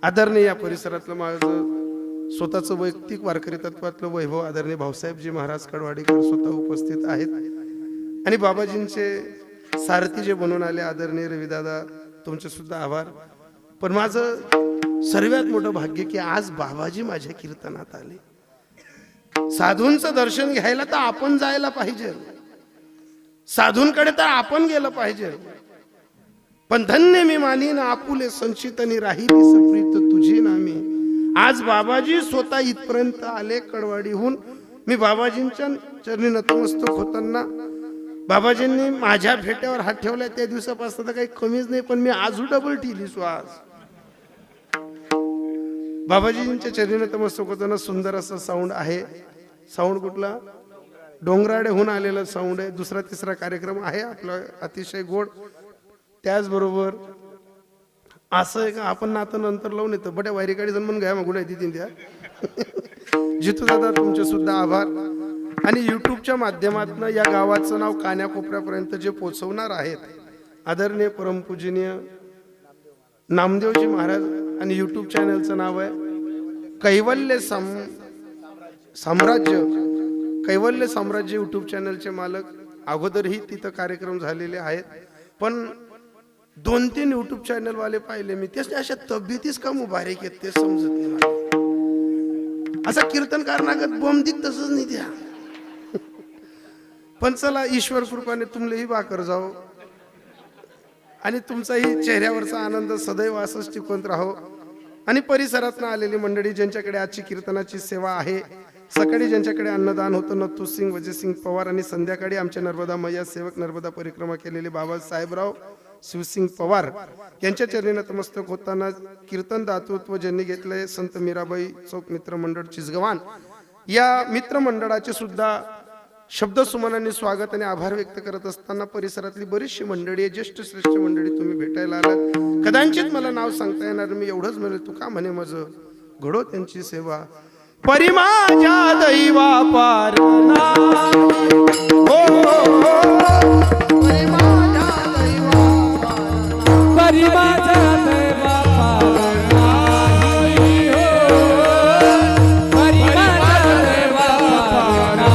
आदरणीय या परिसरातलं माझं स्वतःचं वैयक्तिक वारकरी तत्वातलं वैभव आदरणीय भाऊसाहेबजी महाराज कडवाडीकर स्वतः उपस्थित आहेत. आणि बाबाजींचे सारथी जे बनून आले आदरणीय रविदादा, तुमचे सुद्धा आभार. पण माझं सर्वात मोठं भाग्य की आज बाबाजी माझ्या कीर्तनात आले. साधूंचं दर्शन घ्यायला तर आपण जायला पाहिजे, साधूंकडे तर आपण गेलं पाहिजे. पण धन्य मी मानीन आपुले संचितनी राहिली सप्रीत तुझी नामी. आज बाबाजी स्वतः इथपर्यंत आले कडवाडीहून. मी बाबाजींच्या चरणी नतमस्तक होताना बाबाजींनी माझ्या फेट्यावर हात ठेवलाय त्या दिवसापासून तर काही कमीच नाही, पण मी आजू डबल ठेवली श्वास. बाबाजींच्या चरणी नतमस्तक होताना सुंदर असं साऊंड आहे. साऊंड कुठला? डोंगराडेहून आलेला साऊंड आहे. दुसरा तिसरा कार्यक्रम आहे आपला अतिशय गोड. त्याचबरोबर असं आहे का आपण नातं नंतर लावून येतं बट्या वायरीकडे जण म्हणून घ्या मग गुन्हा येते त्या. जितू दादा तुमचे सुद्धा आभार. आणि युट्यूबच्या माध्यमातून या गावाचं नाव कान्याकोपऱ्यापर्यंत जे पोचवणार आहेत आदरणीय परमपूजनीय नामदेवजी महाराज आणि यूट्यूब चॅनलचं नाव आहे कैवल्य साम्राज्य. कैवल्य साम्राज्य यूट्यूब चॅनलचे मालक अगोदरही तिथं कार्यक्रम झालेले आहेत, पण 2-3 यूट्यूब चॅनल वाले पाहिले मी, तेच अशा तब्येतीच का मुबारक आहेत ते समजत नाही मला. असा कीर्तनकार नागत बमदिक तसंच नाही द्या. पण चला, ईश्वर कृपाने तुमलेही बाकर जाओ आणि तुमचाही चेहऱ्यावरचा आनंद सदैव असंच टिकवत राहो. आणि परिसरातून आलेली मंडळी ज्यांच्याकडे आजची कीर्तनाची सेवा आहे, सकाळी ज्यांच्याकडे अन्नदान होतं, नथू सिंग, वजयसिंग पवार, आणि संध्याकाळी आमच्या नर्मदा मैया सेवक नर्मदा परिक्रमा केलेले बाबासाहेबराव शिवसिंग पवार यांच्या चरणी नतमस्तक होताना कीर्तन दातृत्व ज्यांनी घेतलंय संत मीराबाई चौक मित्र मंडळ चिसगवान, या मित्रमंडळाचे सुद्धा शब्दसुमनांनी स्वागत आणि आभार व्यक्त करत असताना परिसरातली बरीचशी मंडळी, ज्येष्ठ श्रेष्ठ मंडळी तुम्ही भेटायला आलात. कदाचित मला नाव सांगता येणार, मी एवढंच म्हणेल, तू का म्हणे माझं घडो त्यांची सेवा. परिमाजा दैवा पारणा हो, परिमाजा दैवा परिमाजा दैवा पारणा हो, परिमाजा दैवा पारणा.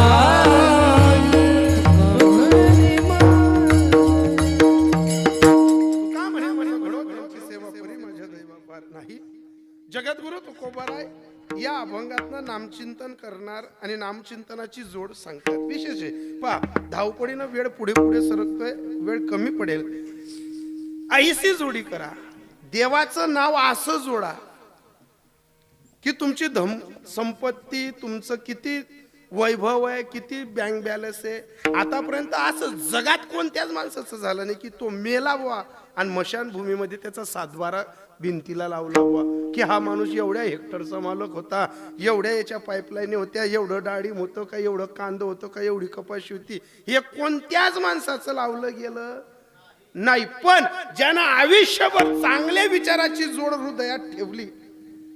का म्हणे घडो त्यांची सेवा, परिमाजा दैवा पार नाही. जगद्गुरु तुकोबाराय या अभंगातनं नामचिंतन करणार आणि नामचिंतनाची जोड सांगतात. विशेष आहे पहा, धावपळीनं वेळ पुढे पुढे सरकतोय, वेळ कमी पडेल. ऐसी जोडी करा, देवाचं नाव असं जोडा की तुमची संपत्ती, तुमचं किती वैभव आहे, किती बँक बॅलन्स आहे, आतापर्यंत असं जगात कोणत्याच माणसाचं झालं नाही की तो मेला बुवा आणि मशानभूमीमध्ये त्याचा 7-12 भिंतीला लावला बुवा, की हा माणूस एवढ्या हेक्टरचा मालक होता, एवढ्या याच्या पाईपलाईन होत्या, एवढं डाळिंब होतं का, एवढं कांदा होतं का, एवढी कपाशी होती. हे कोणत्याच माणसाचं लावलं गेलं नाही. पण ज्यानं आयुष्यभर चांगल्या विचाराची जोड हृदयात ठेवली,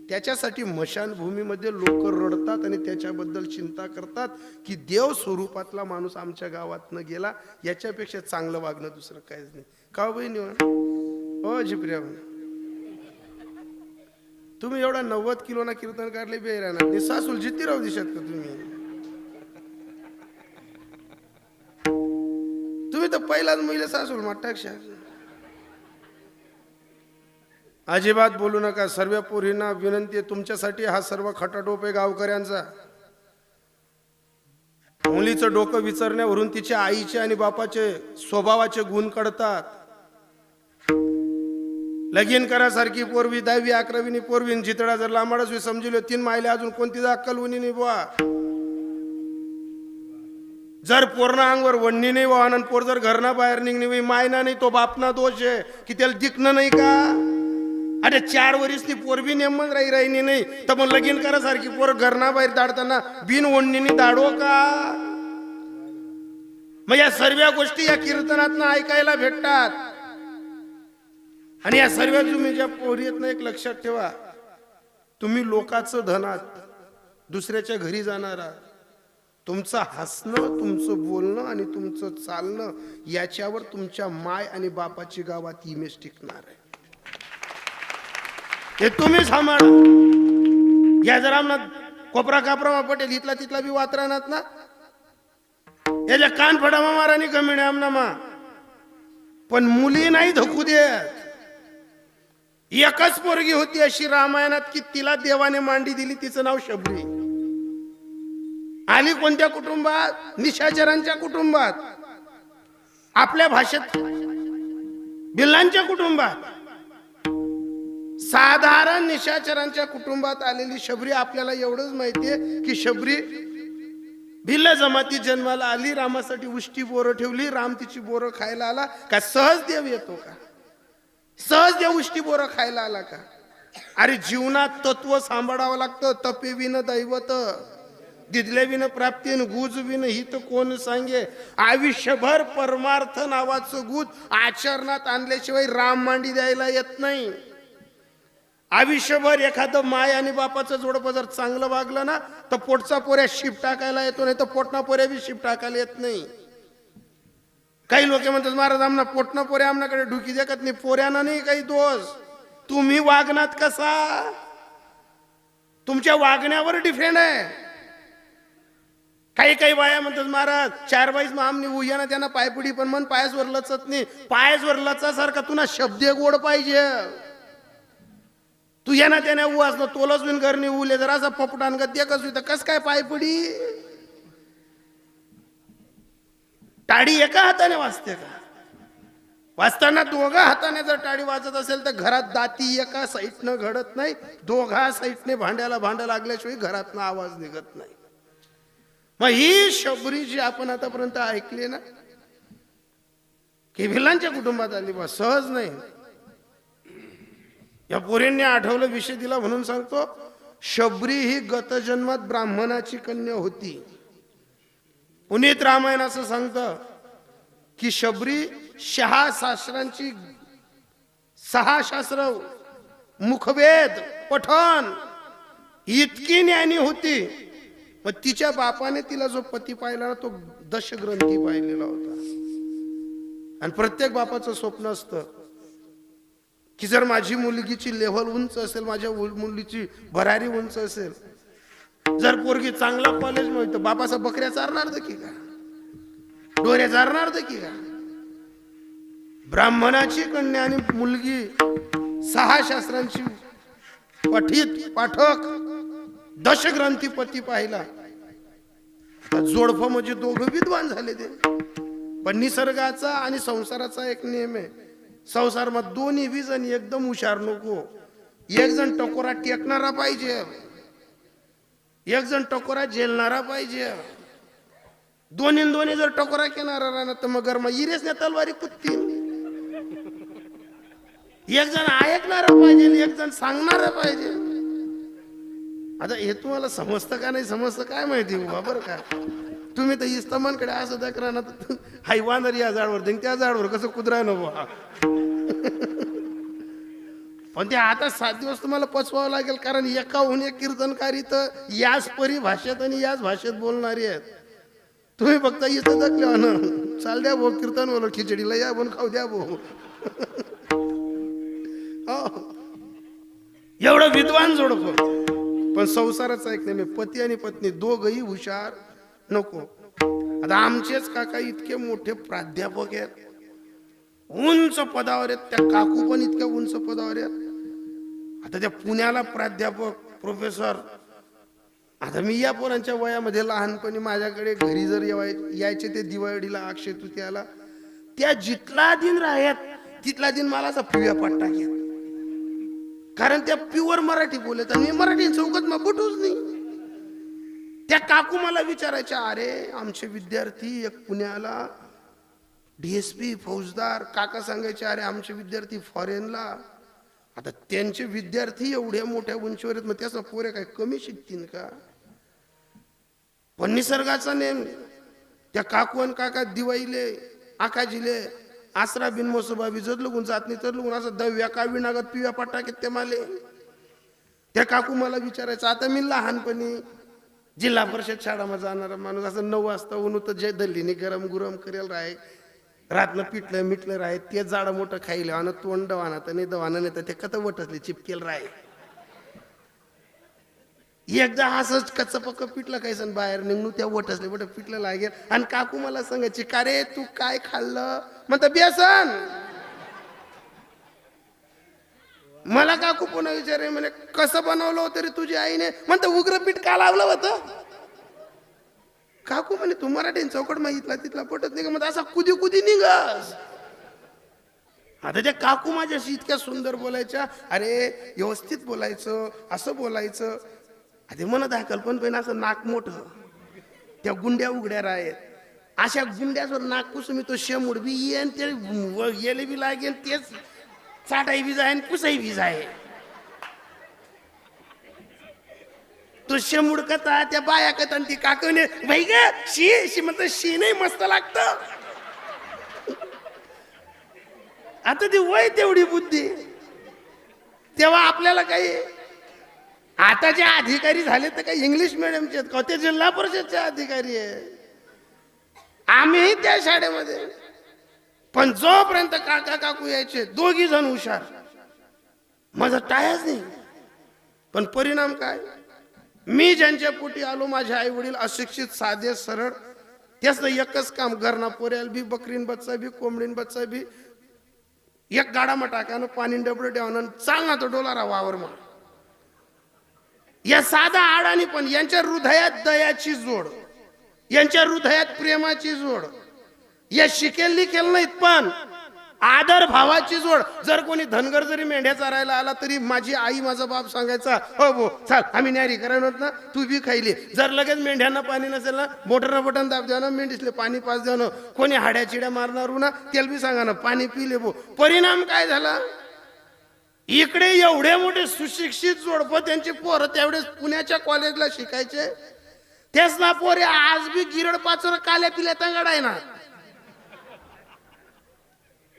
त्याच्यासाठी मशानभूमीमध्ये लोक रडतात आणि त्याच्याबद्दल चिंता करतात की देव स्वरूपातला माणूस आमच्या गावातनं गेला, याच्यापेक्षा चांगलं वागणं दुसरं काहीच नाही. का बहिणी हो जिप्रिया, तुम्ही एवढा 90 किलोना कीर्तन काढले बेराना सासूल जिती राहू दिशात का तुम्ही तर पहिलाच महिला सासूल माटाक्षा. अजिबात बोलू नका. सर्व पोरींना विनंती आहे, तुमच्यासाठी हा सर्व खटाटोप आहे गावकऱ्यांचा. मुलीचं डोकं विचारण्यावरून तिच्या आईचे आणि बापाचे स्वभावाचे गुण कळतात. लगीन करासारखी पोरवी 10वी 11वी पोरवीन जितडा जर लांबाडच समजलो 3 मायले अजून कोणती अक्कल उनी नाही बुवा. जर पूर्ण अंगवर वणणी नाही वा आणि पोर जर घरना बाहेर निघणे मायना नाही, तो बापना दोष आहे की त्याला दिखणं नाही का. अरे 4 वर्षनी पोरबी नेमन राहिनी नाही तर मग लगीन करासारखी पोर घरना बाहेर दाडताना बिन वणणीने दाडो का. मग या सर्व गोष्टी या कीर्तनातनं ऐकायला भेटतात. आणि या सर्व तुम्ही ज्या पोरीतनं एक लक्षात ठेवा, तुम्ही लोकांचं धनात दुसऱ्याच्या घरी जाणारा, तुमचं हसणं, तुमचं बोलणं आणि तुमचं चालणं याच्यावर तुमच्या माय आणि बापाची गावात इमेज टिकणार आहे. हे तुम्ही सांभाळा. या जर आमना कोपरा कापरा पटेल इथला तिथला बी वात राहणार ना, याच्या कान फडामा मारा नाही कमी आमना मा, पण मुली नाही धकू देत. एकच पोरगी होती अशी रामायणात की तिला देवाने मांडी दिली, तिचं नाव शबरी. आली कोणत्या कुटुंबात? निशाचरांच्या कुटुंबात, आपल्या भाषेत बिल्लांच्या कुटुंबात. साधारण निशाचरांच्या कुटुंबात आलेली शबरी. आपल्याला एवढंच माहितीये की शबरी भिल्ल जमाती जन्माला आली, रामासाठी उष्टी बोरं ठेवली, राम तिची बोरं खायला आला का. सहज देव येतो का? सहज देव उष्टी बोरं खायला आला का? अरे जीवनात तत्व सांभाळावं लागतं. तपे विन दैवत, दिदले विन प्राप्ती, गुज विन हित कोण सांगे. आयुष्यभर परमार्थ नावाचं गुज आचरणात आणल्याशिवाय राम मांडी द्यायला येत नाही. आयुष्यभर एखादं माय आणि बापाचं जोडपं जर चांगलं वागलं ना तर पोटचा पोऱ्या शिप टाकायला येतो, नाही तर पोटना पोऱ्या बी शिप टाकायला येत नाही. काही लोक म्हणतात महाराज आमना पोटना पोऱ्या आमनाकडे ढुकी देखत नाही. पोऱ्याना नाही काही दोष, तुम्ही वागनात कसा, तुमच्या वागण्यावर डिफेंड आहे. काही काही बाया म्हणतात महाराज 4 बाईस आमनी उया ना त्यांना पायपुडी, पण मन पायासवर लचत नाही. पायासवर लचासारखा तुला शब्द गोड पाहिजे. तू ना त्याने उवास ना तोलच विन करणे उले जर असा पपटान गद्य कस काय पायपुडी. टाळी एका हाताने वाजते का? वाजताना दोघा हाताने जर टाळी वाजत असेल तर घरात दाती एका साईडनं घडत नाही, दोघा साईडने भांड्याला भांड लागल्याशिवाय घरातनं आवाज निघत नाही. मग ही शबरी जी आपण आतापर्यंत ऐकली ना, की भिलांच्या कुटुंबात आली बा, सहज नाही. या पोरींनी आठवलं विषय दिला म्हणून सांगतो. शबरी ही गतजन्मात ब्राह्मणाची कन्या होती. पुनीत रामायण असं सांगतं की शबरी 6 शास्त्रांची 6 शास्त्र मुखवेद पठण इतकी ज्ञानी होती. मग तिच्या बापाने तिला जो पती पाहिला ना तो दशग्रंथी पाहिलेला होता. आणि प्रत्येक बापाचं स्वप्न असतं की जर माझी मुलगीची लेव्हल उंच असेल, माझ्या मुलीची भरारी उंच असेल, जर पोरगी चांगला कॉलेज मध्ये, तर बापाचा बकऱ्या चारणार तर की का, डोऱ्या चारणार तर की का. ब्राह्मणाची कन्या आणि मुलगी 6 शास्त्रांची पठित पाठक दशग्रंथी पती पाहिला. जोडप म्हणजे दोघं विद्वान झाले ते. पण निसर्गाचा आणि संसाराचा एक नियम आहे, संसार मग दोन्ही बी जण एकदम हुशार नको. एक जण टकोरा टेकणारा पाहिजे, एक जण टकोरा झेलणारा पाहिजे. दोन्ही जर टकोरा केणारा राहणार तर मग गरमा इरेस ना तलवारी कुत्ती. एक जण ऐकणारा पाहिजे, एक जण सांगणारा पाहिजे. आता हे तुम्हाला समजतं का नाही समजतं काय माहिती बाबा. बरं का तुम्ही तर इस्तमानकडे असं दाखरा ना, हाय वानर या झाडवर देईन त्या झाडवर कसं कुदराय ना बा. पण ते आता 7 दिवस तुम्हाला पचवावं लागेल, कारण एकाहून एक कीर्तनकारी तर याच परिभाषेत आणि याच भाषेत बोलणारी आहेत. तुम्ही फक्त इथं दाखल्या ना, चाल द्या भाऊ कीर्तन बोल, खिचडीला या बोल खाऊ द्या भाऊ. एवढं विद्वान जोडप. पण संसाराचा एक नेहमी पती आणि पत्नी दोघही हुशार नको. आता आमचेच काका इतके मोठे प्राध्यापक आहेत, उंच पदावर आहेत. त्या काकू पण इतक्या उंच पदावर आहेत. आता त्या पुण्याला प्राध्यापक प्रोफेसर. आता मी या पोरांच्या वयामध्ये लहानपणी माझ्याकडे घरी जर यायचे ते दिवाळीला अक्षय तृतीयाला, त्या जितला दिन राहत तिथला दिन मला असा पिव्या पट्टा घेत, कारण त्या प्युअर मराठी बोलत आणि मी मराठी चौकात मग बुटूच नाही. त्या काकू मला विचारायच्या, अरे आमचे विद्यार्थी एक पुण्याला DSP फौजदार. काका सांगायचे अरे आमचे विद्यार्थी फॉरेनला. आता त्यांचे विद्यार्थी एवढ्या मोठ्या उंचीवर आहेत, मग त्याचा पोरे काय कमी शिकतील का. पण निसर्गाचा नेम. त्या काकू आणि काका दिवाळीले आकाजीले आसरा बिन मोसोबा विजत लगून जात नाही तर लगून असं दव्या का विनागत पिव्या पट्टा घेत ते माले. त्या काकू मला विचारायचं. आता मी लहानपणी जिल्हा परिषद शाळामध्ये जाणारा माणूस, असं 9 वाजता ऊन होतं, जे दल्लीने गरम गुरम करेल राहे, रातनं पिटलं मिटलं राहे, ते जाडं मोठं खायला आणि तोंड दवाना तर नाही दवाना नाही तर ते कथ वटसले चिपकेल राहे. एकदा असंच कच्च पक्क पिटलं काही सण बाहेर निघून त्या वटसले वट पिटलं लागेल. आणि काकू मला सांगायची, का रे तू काय खाल्लं म्हणत बेसन. मला काकू पुन्हा विचारे म्हणे कसं बनवलं होतं रे तुझी आईने, म्हणत उग्रपीठ का लावलं होतं. काकू म्हणे तू मराठी चौकट मागितला तिथला पटत नाही का, मग असा कुदी कुदी निघस. आता त्या काकू माझ्याशी इतक्या सुंदर बोलायच्या, अरे व्यवस्थित बोलायचं, असं बोलायचं. अरे मन दाखल पण असं नाक मोठं, त्या गुंड्या उघड्या राहत, अशा गुंड्यावर नाक पुसून तो शेमूड बी येन ते गेले बी लागेल, तेच चाटाई बी जाय पुसाई बी जाय. तो शेमूड कथा त्या बाया कथा ती काकूने भाई ग शी शी म्हणत शी नाही मस्त लागत. आता ती वय तेवढी बुद्धी. तेव्हा आपल्याला काही, आता जे अधिकारी झाले तर काही इंग्लिश मिडियमचे आहेत का, ते जिल्हा परिषदचे अधिकारी आहे. आम्ही त्या शाळेमध्ये पण जोपर्यंत काका काकू यायचे दोघी जण हुशार, माझा टायाच नाही. पण परिणाम काय, मी ज्यांच्या पोटी आलो माझे आई वडील अशिक्षित साधे सरळ, त्याच एकच काम घरना पोऱ्याल बी बकरीन बच्चा बी कोंबडीन बच्चा बी एक गाडामा टाकानं पाणी डबडं ठेवणं चाल ना तो डोलारा वावर मा. या साधा आडानी पण यांच्या हृदयात दयाची जोड, यांच्या हृदयात प्रेमाची जोड, या शिकेल लिखेल नाहीत पण आदर भावाची जोड. जर कोणी धनगर जरी मेंढ्या चारायला आला तरी माझी आई माझा बाप सांगायचा, हो भो चाल आम्ही न्यारी करायला होत ना, तू बी खायली. जर लगेच मेंढ्यांना पाणी नसेल ना, मोटरना बटन दाब द्या ना, मेंढीसले पाणी पाच द्या ना. कोणी हाड्या चिड्या मारणार ना त्याला बी सांगा ना पाणी पिले भो. परिणाम काय झाला, इकडे एवढे मोठे सुशिक्षित जोडप, त्यांची पोरं त्यावेळेस पुण्याच्या कॉलेजला शिकायचे, तेच ना पोरे आज बी गिरड पाचर काल्या पिल्या तंगड आहे ना.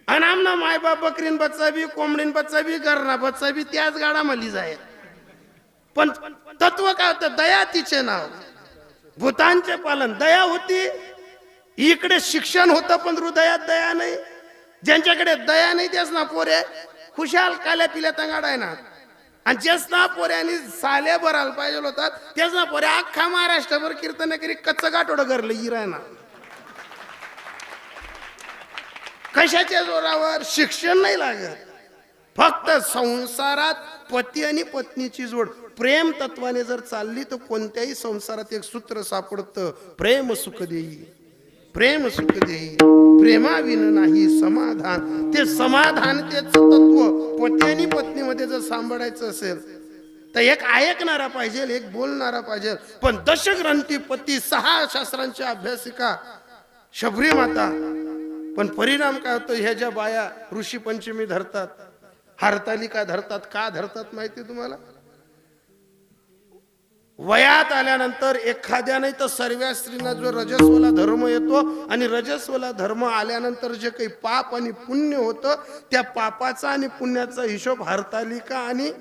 आणि आमना मायबाप बकरीन बच्चा बी कोंबडीन बच्चा बी घरना बच्चा बी त्याच गाडा मली जाय. पण तत्व काय होतं, दया तिचे नाव, भूतांचे पालन, दया होती. इकडे शिक्षण होतं पण हृदयात दया नाही. ज्यांच्याकडे दया नाही त्याच ना पोरे खुशाल काल्या पिल्या तंगाड आहे ना. आणि जेच ना पोऱ्यानी साल्या भरायला पाहिजे होतात त्याच ना पोऱ्या अख्खा महाराष्ट्रभर कीर्तन करी कच्च गाठोडं घरलं इराय ना. कशाच्या जोरावर, शिक्षण नाही लागत, फक्त संसारात पती आणि पत्नीची जोड प्रेम तत्वाने जर चालली तर कोणत्याही संसारात एक सूत्र सापडतं, प्रेम सुख देई, प्रेम सुख देई, प्रेमाविन नाही समाधान. ते समाधानतेचं तत्व पती आणि पत्नीमध्ये जर सांभाळायचं असेल तर एक ऐकणारा पाहिजे, एक बोलणारा पाहिजे. पण दशग्रंथी पती, 6 शास्त्रांच्या अभ्यासिका, शबरी माता. पण परिणाम काय होतो, ह्या ज्या बाया ऋषी पंचमी धरतात, हरतालिका धरतात, का धरतात माहिती तुम्हाला? वयात आल्यानंतर एखाद्या नाही तर सर्व स्त्रीला जो रजस्वला धर्म येतो आणि रजस्वला धर्म आल्यानंतर जे काही पाप आणि पुण्य होतं त्या पापाचा आणि पुण्याचा हिशोब हरतालिका आणि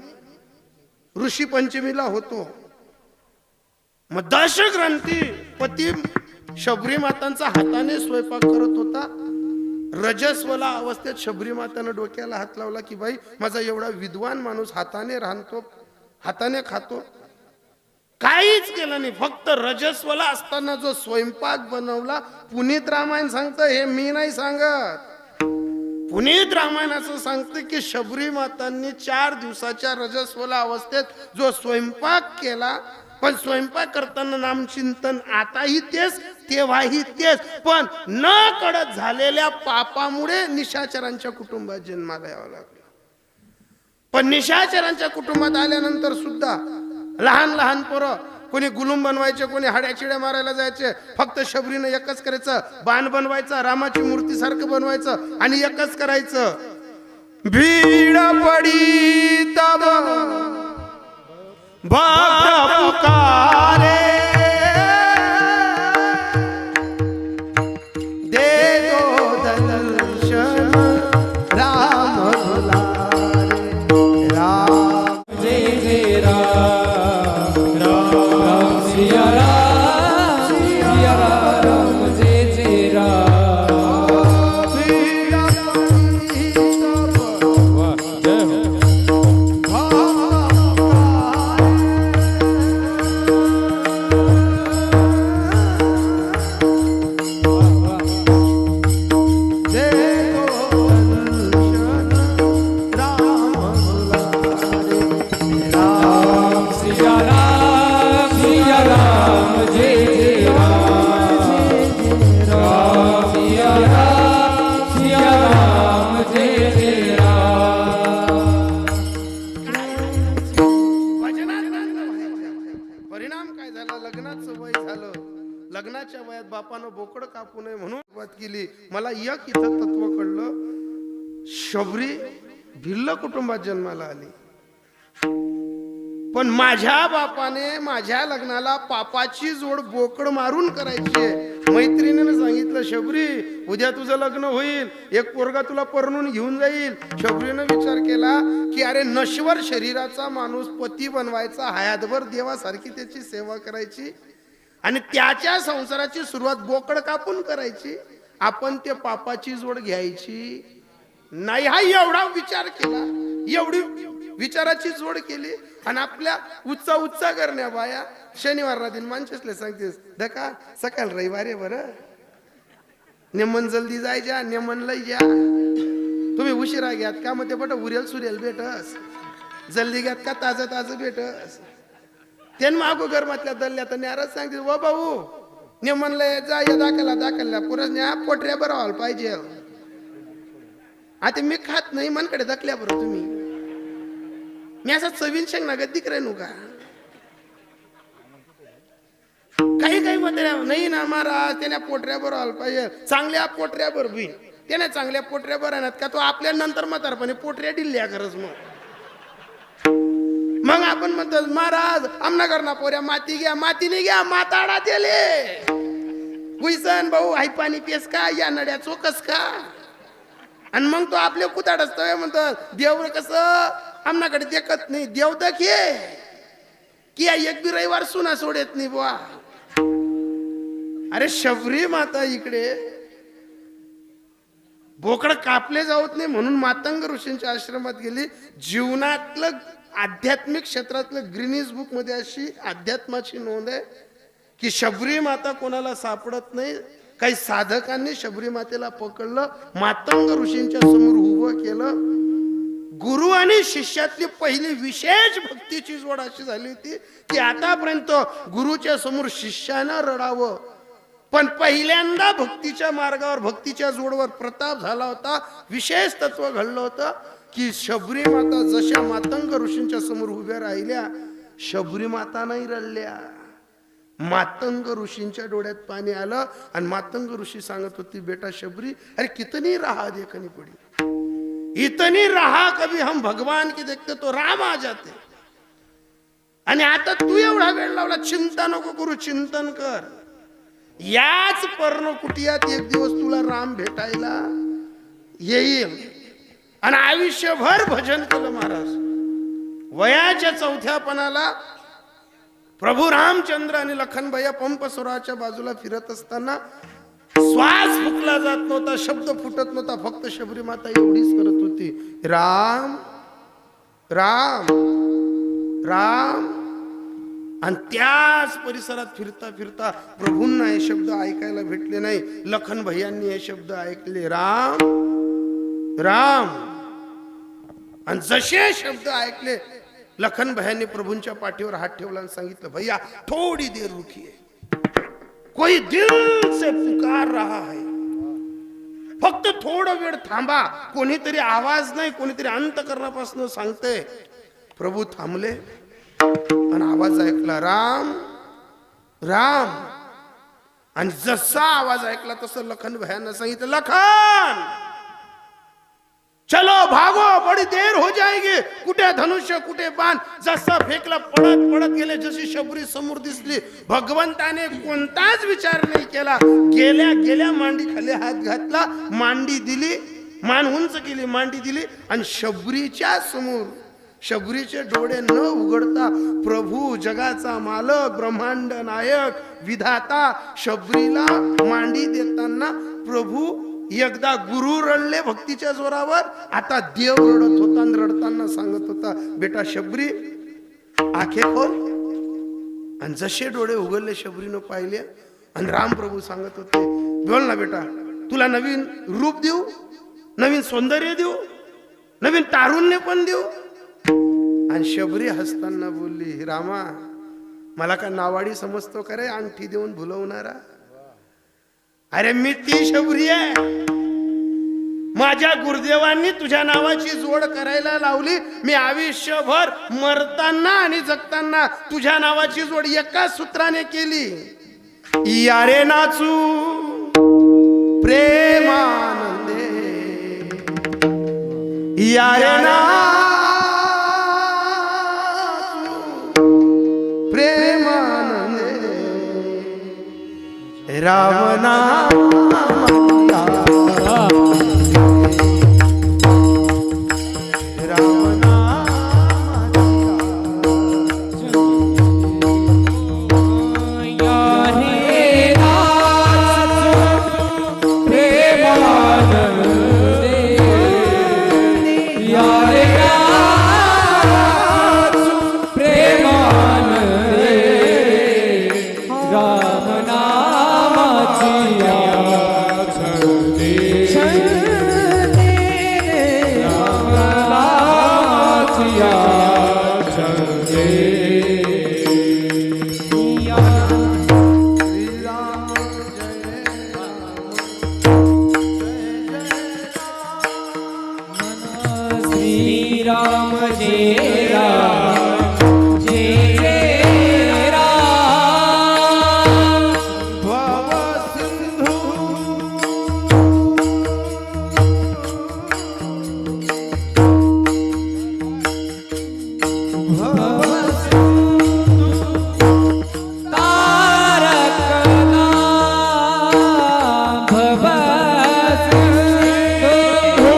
ऋषी पंचमीला होतो. मग दशग्रंथी पती शबरी मातांचा हाताने स्वयंपाक करत होता. रजस्वला अवस्थेत शबरी मातानं डोक्याला हात लावला की बाई माझा एवढा विद्वान माणूस हाताने रांधतो, हाताने खातो, काहीच केलं नाही. फक्त रजस्वला असताना जो स्वयंपाक बनवला, पुनीत रामायण सांगतं, हे मी नाही सांगत, पुनीत रामायण असं सांगतं की शबरी मातांनी 4 दिवसाच्या रजस्वला अवस्थेत जो स्वयंपाक केला, पण स्वयंपाक करताना नामचिंतन आताही तेच तेव्हाही तेच, पण न कळत झालेल्या पापामुळे निशाचरांच्या कुटुंबात जन्माला यावं लागलं. पण निशाचरांच्या कुटुंबात आल्यानंतर सुद्धा लहान लहान पोरं, कोणी गुलूम बनवायचे, कोणी हाड्या चिड्या मारायला जायचे. फक्त शबरीनं एकच करायचं, बाण बनवायचा, रामाची मूर्ती सारखं बनवायचं आणि एकच करायचं, भीड पडी तब पुकारे दे दो दर्शन राम दुलारे. राम जय जय राम राम सिया राम सिया राम जय जय राम. वाह, जय हो. सिया राम जय जय राम सिया राम जय जय राम. परिणाम काय झाला, लग्नाचं वय झालं. लग्नाच्या वयात बापानं बोकड कापू नये म्हणून सुरुवात केली. मला एक इथं तत्व कळलं, शबरी भिल्ल कुटुंबात जन्माला आली, पण माझ्या बापाने माझ्या लग्नाला पापाची जोड बोकड मारून करायची. मैत्रिणीने सांगितलं, शबरी उद्या तुझं लग्न होईल, एक पोरगा तुला परणून घेऊन जाईल. शबरीनं विचार केला की अरे नश्वर शरीराचा माणूस पती बनवायचा, हयातभर देवासारखी त्याची सेवा करायची आणि त्याच्या संसाराची सुरुवात बोकड कापून करायची. आपण त्या पापाची जोड घ्यायची नाही. हा एवढा विचार केला, एवढी विचाराची जोड केली आणि आपल्या उच्चा करण्या बाया शनिवार दिन माणसेसले सांगतेस दका सकाळ रविवारी बरं नेमन जल्दी जायच्या नेमन लय जा तुम्ही उशिरा घ्यात का मग ते बट उरेल सुरेल भेटस जल्दी घ्यात का ताजं भेटस त्यान मागो गरमातल्या दल्ल्या तर न्यारच सांगते व भाऊ नेमनला जा या दाखलल्या पुरस न्या पोटऱ्या बरं व्हायला पाहिजे. आता मी खात नाही मनकडे दाखल्या बरं तुम्ही मी असा चवीन शेंग ना गद्दी करे नु का काही म्हणते नाही ना महाराज त्याने पोटऱ्या बरं व्हायला पाहिजे. चांगल्या पोटऱ्या बरं बी त्याने चांगल्या पोटऱ्या बरं आणत का तो आपल्या नंतर म्हातारपणे पोटऱ्या दिल्या गरज मग आपण म्हणतो महाराज आमना करना पोऱ्या माती घ्या मातीने घ्या माताडा दिले गुईसन भाऊ आई पाणी पेस का या नड्या चोकस का आणि मग तो आपले कुताड असतो म्हणतो देव कसं आमनाकडे देखत नाही देव दखे की एक बी रविवार सुना सोडत नाही बुवा. अरे शबरी माता इकडे बोकड कापले जावत नाही म्हणून मातंग ऋषींच्या आश्रमात गेली. जीवनातलं आध्यात्मिक क्षेत्रातलं ग्रीनिज बुक मध्ये अशी अध्यात्माची नोंद आहे की शबरी माता कोणाला सापडत नाही. काही साधकांनी शबरी मातेला पकडलं मातंग ऋषींच्या समोर उभं केलं. गुरु आणि शिष्यातली पहिली विशेष भक्तीची जोड अशी झाली होती की आतापर्यंत गुरुच्या समोर शिष्यानं रडावं पण पहिल्यांदा भक्तीच्या मार्गावर भक्तीच्या जोडवर प्रताप झाला होता. विशेष तत्व घडलं होतं की शबरी माता जशा मातंग ऋषींच्या समोर उभ्या राहिल्या शबरी माता नाही रडल्या. मातंग ऋषींच्या डोळ्यात पाणी आलं आणि मातंग ऋषी सांगत होती बेटा शबरी अरे कितनी राह देखनी पड़ी इतनी राह कभी हम भगवान की देखते तो राम आ जाते. आणि आता तू एवढा वेळ लावला चिंता नको करू चिंतन कर. याच पर्ण कुटियात एक दिवस तुला राम भेटायला येईल. आणि आयुष्यभर भजन केलं महाराज. वयाच्या चौथ्यापणाला प्रभू रामचंद्र आणि लखनभैया पंपसुराच्या बाजूला फिरत असताना श्वास फुकला जात नव्हता शब्द फुटत नव्हता फक्त शबरी माता एवढीच करत होती राम राम राम. आणि त्याच परिसरात फिरता फिरता प्रभूंना हे शब्द ऐकायला भेटले नाही. लखन भैयांनी हे शब्द ऐकले राम राम. आणि जसे शब्द ऐकले लखन भैयांनी प्रभूंच्या पाठीवर हात ठेवला आणि सांगितलं भैया थोडी देर रुकिए कोई दिल से पुकार रहा है फक्त थोडा वेळ थांबा. कोणीतरी आवाज नाही कोणीतरी अंतःकरणापासून सांगते. प्रभू थांबले आणि आवाज ऐकला राम राम. आणि जसा आवाज ऐकला तसं लखन भैयांना सांगितलं लखन चलो भागो बड़ी देर हो जाएगी. कुठे धनुष्य कुठे बाण जसा फेकला पडत पडत गेले. जशी शबरी समोर दिसली भगवंताने कोणताच विचार नाही केला. गेल्या गेल्या मांडी खाली हात घातला मांडी दिली मान उंच केली मांडी दिली आणि शबरीच्या समोर शबरीचे डोळे न उघडता प्रभू जगाचा मालक ब्रह्मांड नायक विधाता शबरीला मांडी देताना प्रभू एकदा गुरु रडले भक्तीच्या जोरावर आता देव रडत होता आणि रडताना सांगत होता बेटा शबरी आखे खोल. आणि जसे डोळे उघडले शबरीनं पाहिले आणि राम प्रभू सांगत होते बोल ना बेटा तुला नवीन रूप देऊ नवीन सौंदर्य देऊ नवीन तारुण्य पण देऊ. आणि शबरी हसताना बोलली रामा मला का नावाडी समजतो का रे अंगठी देऊन भुलवणारा. अरे मी ती शबरी आहे. माझ्या गुरुदेवांनी तुझ्या नावाची जोड करायला लावली. मी आयुष्यभर मरताना आणि जगताना तुझ्या नावाची जोड एका सूत्राने केली. यारे नाचू प्रेमानंदे यारे नाचू प्रेमानंदे रावणा या रे नाचू प्रेमानंदे श्रीराम जय राम जय जय राम भव सिंधू भव तारक नाम भव सिंधु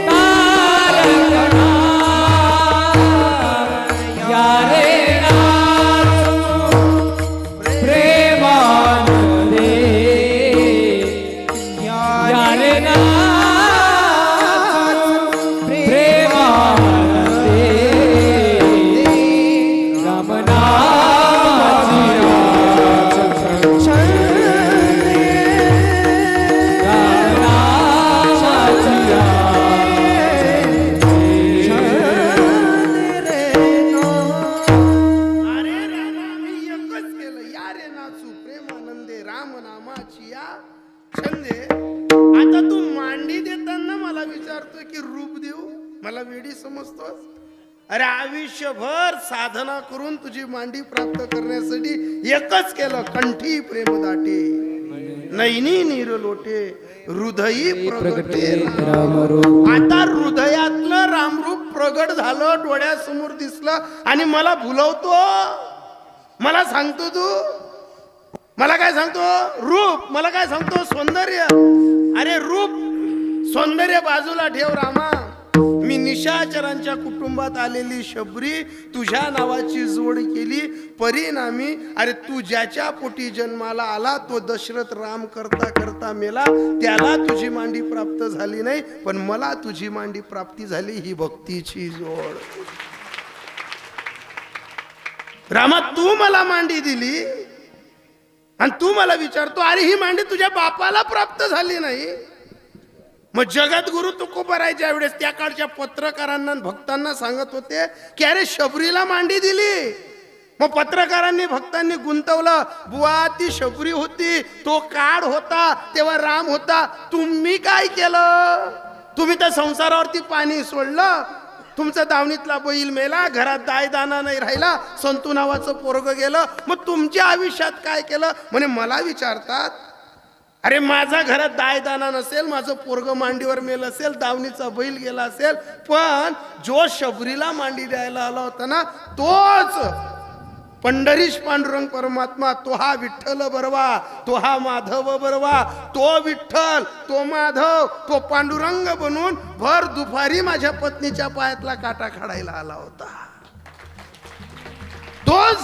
तारक नाम यारे नाम प्रेमानंदे यारे नाम प्रेमानंदे राम नामाची अरे रामा मी एकच केलं या रे नाचू प्रेमानंदे राम नामाची या छंदे. आता तू मांडी देताना मला विचारतोय की रूप देऊ, मला वेडी समजतोस? अरे आयुष्यभर साधना करून तुझी मांडी प्राप्त करण्यासाठी एकच केलं, कंठी प्रेम दाटे नैनी नीर लोटे हृदयी प्रगटे राम. आता हृदयातलं रामरूप प्रगट झालं, डोळ्यासमोर दिसलं आणि मला भुलवतो. मला सांगतो तू, मला काय सांगतो रूप, मला काय सांगतो सौंदर्य. अरे रूप सौंदर्य बाजूला ठेव रामा, मी निशाचरांच्या कुटुंबात आलेली शबरी तुझ्या नावाची जोड केली. परिणामी अरे तू ज्याच्या पोटी जन्माला आला तो दशरथ राम करता करता मेला, त्याला तुझी मांडी प्राप्त झाली नाही, पण मला तुझी मांडी प्राप्ती झाली. ही भक्तीची जोड. रामा तू मला मांडी दिली आणि तू मला विचारतो अरे ही मांडी तुझ्या बापाला प्राप्त झाली नाही. मग जगद्गुरु तुकोबारायच्या वेळेस त्या काळच्या पत्रकारांना भक्तांना सांगत होते की अरे शबरीला मांडी दिली. मग पत्रकारांनी भक्तांनी गुंतवलं, बुवा ती शबरी होती, तो काळ होता, तेव्हा राम होता. तुम्ही काय केलं? तुम्ही तर संसारावरती पाणी सोडलं, तुमचा दावणीतला बैल मेला, घरात दायदाना नाही राहिला, संतू नावाचं पोरग गेलं. मग तुमच्या आयुष्यात काय केलं? म्हणे मला विचारतात अरे माझा घरात दायदाना नसेल, माझं पोरग मांडीवर मेल असेल, दावणीचा बैल गेला असेल, पण जो शबरीला मांडी द्यायला आला होता ना तोच पंढरीश पांडुरंग परमात्मा, तो हा विठ्ठल बरवा, तो हा माधव बरवा, तो विठ्ठल, तो माधव, तो पांडुरंग बनून भर दुपारी माझ्या पत्नीच्या पायातला काटा काढायला आला होता. तोच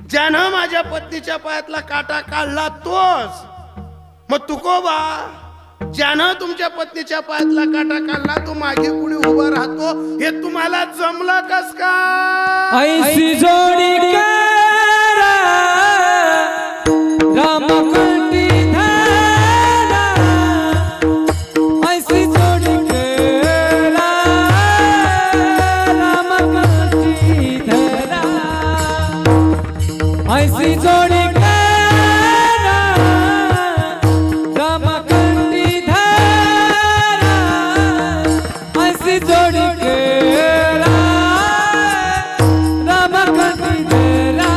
ज्यानं माझ्या पत्नीच्या पायातला काटा काढला तोच. मग तुकोबा ज्यानं तुमच्या पत्नीच्या पायातला काटा काढला तो मागे पुढे उभा राहतो, हे तुम्हाला जमलं कस का? ऐसी जोडी करा राम कंठी धरा, ऐसी जोडी करा राम कंठी धरा, ऐसी जोडी करा राम कंठी धरा, ऐसी जोडी करा राम कंठी धरा, ऐसी जोडी करा राम कंठी धरा,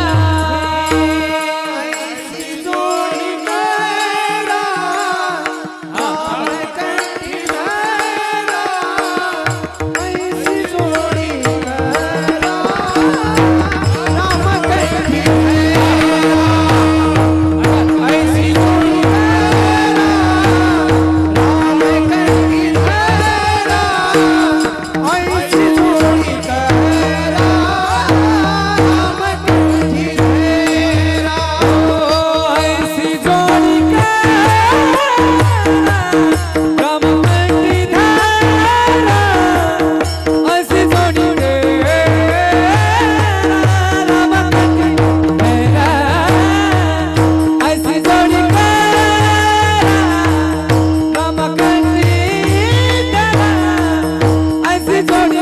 ऐसी जोडी करा राम कंठी जोडी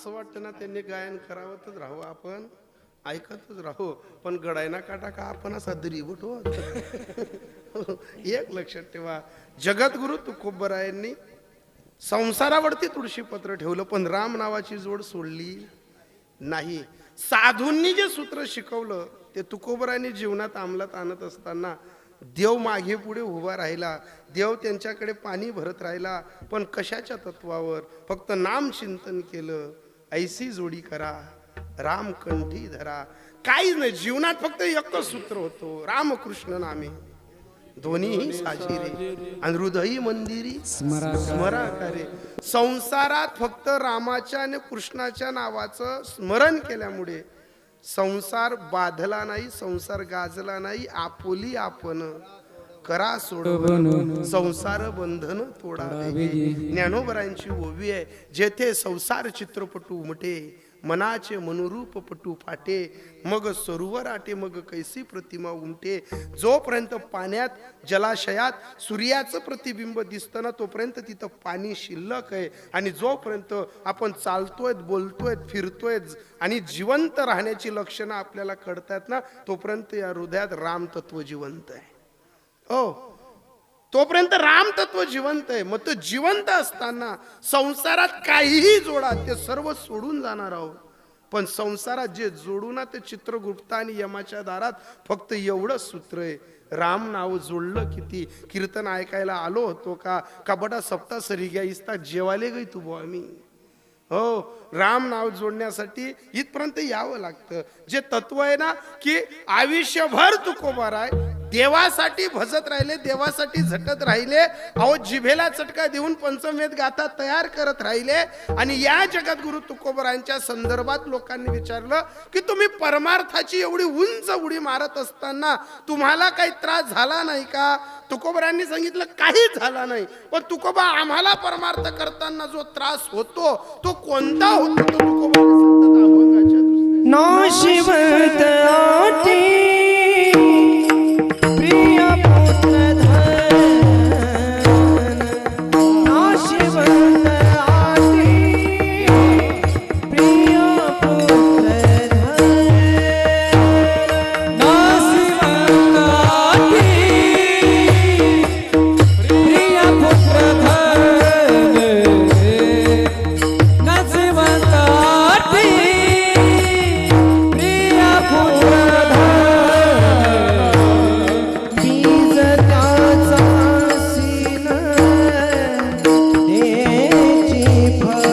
असं वाटतं ना त्यांनी गायन करावतच राहू, आपण ऐकतच राहू, पण गडायना काटा का आपण असा दरी उठो. एक लक्षात ठेवा, जगद्गुरु तुकोबरायांनी संसारावरती तुळशीपत्र ठेवलं, पण राम नावाची जोड सोडली नाही. साधूंनी जे सूत्र शिकवलं ते तुकोबरायांनी जीवनात अंमलात आणत असताना देव मागे पुढे उभा राहिला, देव त्यांच्याकडे पाणी भरत राहिला, पण कशाच्या तत्वावर? फक्त नाम चिंतन केलं. ऐसी जोडी करा राम कंठी धरा. काहीच नाही जीवनात, फक्त एकच सूत्र होतो, रामकृष्ण नामे दोन्ही साजिरे आणि हृदयी मंदिरी स्मरा करे. संसारात फक्त रामाच्या आणि कृष्णाच्या नावाचं स्मरण केल्यामुळे संसार बाधला नाही, संसार गाजला नाही. आपोली आपण करा सोडवण संसार बंधन तोडा. ज्ञानोबरांची ओवी आहे, जेथे संसार चित्रपटू उमटे, मनाचे मनोरूप पटू फाटे, मग सरोवर आटे, मग कैसी प्रतिमा उमटे. जोपर्यंत पाण्यात जलाशयात सूर्याचं प्रतिबिंब दिसतं ना, तोपर्यंत तिथं पाणी शिल्लक आहे. आणि जोपर्यंत आपण चालतोय, बोलतोय, फिरतोय आणि जिवंत राहण्याची लक्षणं आपल्याला कळतात ना, तोपर्यंत या हृदयात राम तत्व जिवंत आहे. हो, तोपर्यंत राम तत्व जिवंत आहे. मग तो जिवंत असताना संसारात काहीही जोडा, ते सर्व सोडून जाणार आहोत. पण संसारात जे जोडू ना, ते चित्रगुप्त आणि यमाच्या दारात फक्त एवढंच सूत्र आहे, राम नाव जोडलं किती. कीर्तन ऐकायला आलो होतो का बडा सप्ता सरी गया इस्ता जेवाले गई तू बुवा मी. हो, राम नाव जोडण्यासाठी इथपर्यंत यावं लागतं. जे तत्व आहे ना, की आयुष्यभर तुकोबाराय देवासाठी भजत राहिले, देवासाठी झटत राहिले. अहो, जिभेला चटका देऊन पंचमवेद गाथा तयार करत राहिले. आणि या जगद्गुरु तुकोबरायांच्या संदर्भात लोकांनी विचारलं की तुम्ही परमार्थाची एवढी उंच उडी मारत असताना तुम्हाला काही त्रास झाला नाही का? तुकोबरायांनी सांगितलं काहीच झाला नाही. पण तुकोबा, आम्हाला परमार्थ करताना जो त्रास होतो तो कोणता होतो? तो तुकोबा सांगतात अभंगाच्या दुसऱ्या. नाशिवंत आटी प्रिय पुत्र धन, नाशिवंत आटी प्रिय पुत्र धन, नाशिवंत आटी प्रिय पुत्र धन, नाशिवंत आटी प्रिय पुत्र बीज त्याचा सीन देची फळ,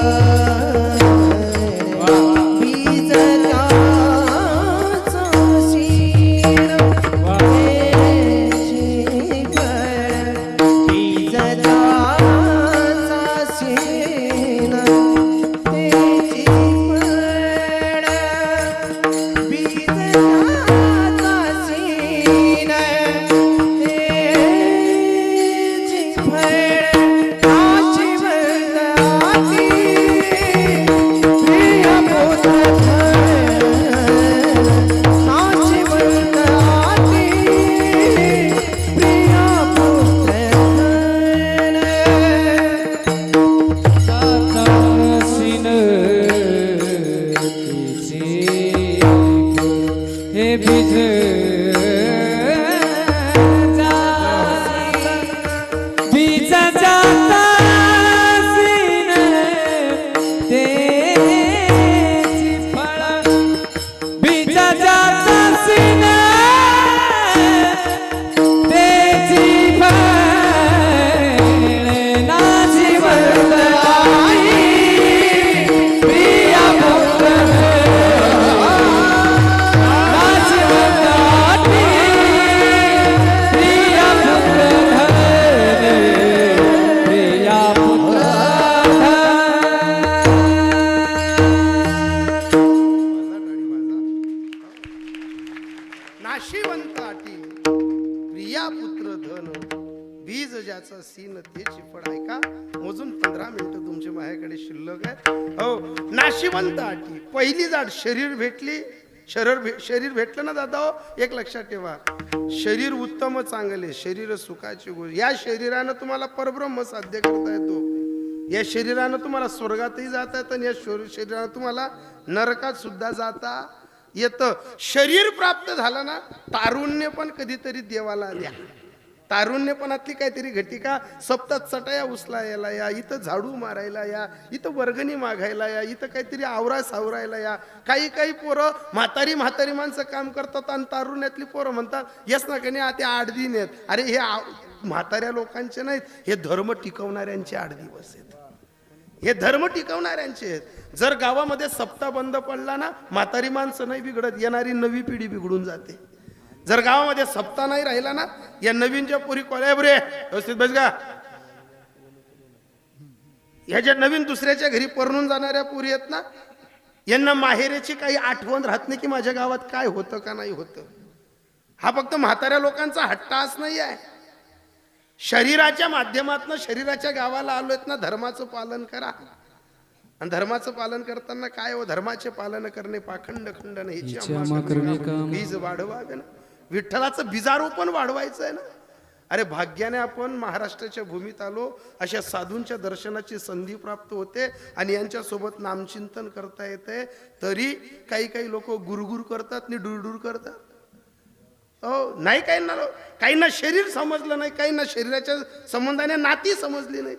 बीज त्याचा सीन देची फळ, बीज त्याचा सीन देची फळ, बीज त्याचा सीन देची फळ, नाशिवंत आटी प्रिय पुत्र धन, नाशिवंत आटी प्रिय पुत्र धन, दातासीन हे बीज बीज जाता सीन देची फळ, बीज जाता सीन देची फळ, नाशिवंत आई प्रिय पुत्र नाशिवंत आटी प्रिय पुत्र प्रिय पुत्र नाशिवंत आटी प्रिया पुत्र धन, बीज ज्याचा सीन तेची फळ. ऐका, मोजून 15 मिनिटं तुमच्या माझ्याकडे शिल्लक आहे. हो, नाशिवंत आटी, पहिली जाट शरीर भेटली. शरीर भेटलं ना दादा, हो, एक लक्षात ठेवा, शरीर उत्तम चांगले, शरीर सुखाची गोष्ट. या शरीरानं तुम्हाला परब्रह्म साध्य करता येतो. या शरीरानं तुम्हाला स्वर्गातही जाता येतं आणि या शरीरानं तुम्हाला नरकात सुद्धा जाता येतं. शरीर प्राप्त झालं ना, तारुण्य पण कधीतरी देवाला द्या. तारुण्यपणातली काहीतरी घटिका सप्तात चटाया उचलायला या, इथं झाडू मारायला या, इथं वर्गणी मागायला या, इथं काहीतरी आवरा सावरायला या. काही काही पोरं म्हातारी माणसं काम करतात आणि तारुण्यातली पोरं म्हणतात येस ना का नाही ते 8 दिन आहेत. अरे हे म्हाताऱ्या लोकांचे नाहीत, हे धर्म टिकवणाऱ्यांचे 8 दिवस आहेत. हे धर्म टिकवणाऱ्यांचे आहेत. जर गावामध्ये सप्ताह बंद पडला ना, म्हातारी माणसं नाही बिघडत, येणारी नवी पिढी बिघडून जाते. जर गावामध्ये सप्ताह नाही राहिला ना, या नवीन ज्या पुरी कॉलेज रे व्यवस्थित बस का, ह्या ज्या नवीन दुसऱ्याच्या घरी परणून जाणाऱ्या पुरी आहेत ना, यांना माहेरेची काही आठवण राहत नाही की माझ्या गावात काय होतं का नाही होतं. हा फक्त म्हाताऱ्या लोकांचा हट्टास नाही आहे. शरीराच्या माध्यमातून शरीराच्या गावाला आलोयत ना, धर्माचं पालन करा. आणि धर्माचं पालन करताना काय हो, धर्माचे पालन करणे पाखंड खंडन ह्याची बीज वाढवावे ना, विठ्ठलाचं बीजारोपण वाढवायचं आहे ना. अरे भाग्याने आपण महाराष्ट्राच्या भूमीत आलो, अशा साधूंच्या दर्शनाची संधी प्राप्त होते आणि यांच्यासोबत नामचिंतन करता येते. तरी काही काही लोक गुरगुर करतात आणि डुरडुर करतात. हो नाही, काहींना शरीर समजलं नाही, काहींना शरीराच्या संबंधाने नाती समजली नाही.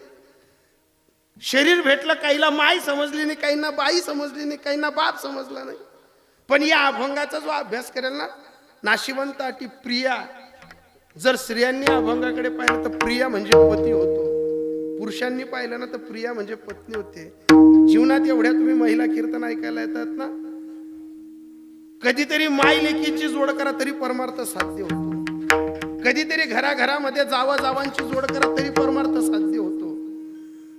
शरीर भेटलं, काहीला माय समजली नाही, काहींना बाई समजली नाही, काहींना बाप समजला नाही. पण या अभंगाचा जो अभ्यास करेल ना, नाशिवंत अटी प्रिया, जर स्त्रियांनी अभंगाकडे पाहिलं तर प्रिया म्हणजे पती होतो, पुरुषांनी पाहिलं ना तर प्रिया म्हणजे पत्नी होते. जीवनात एवढ्या तुम्ही महिला कीर्तन ऐकायला येतात ना, कधीतरी माय लेकीची जोड करा तरी परमार्थ साध्य होतो. कधीतरी घराघरामध्ये जावांची जोड करा तरी परमार्थ साध्य होतो.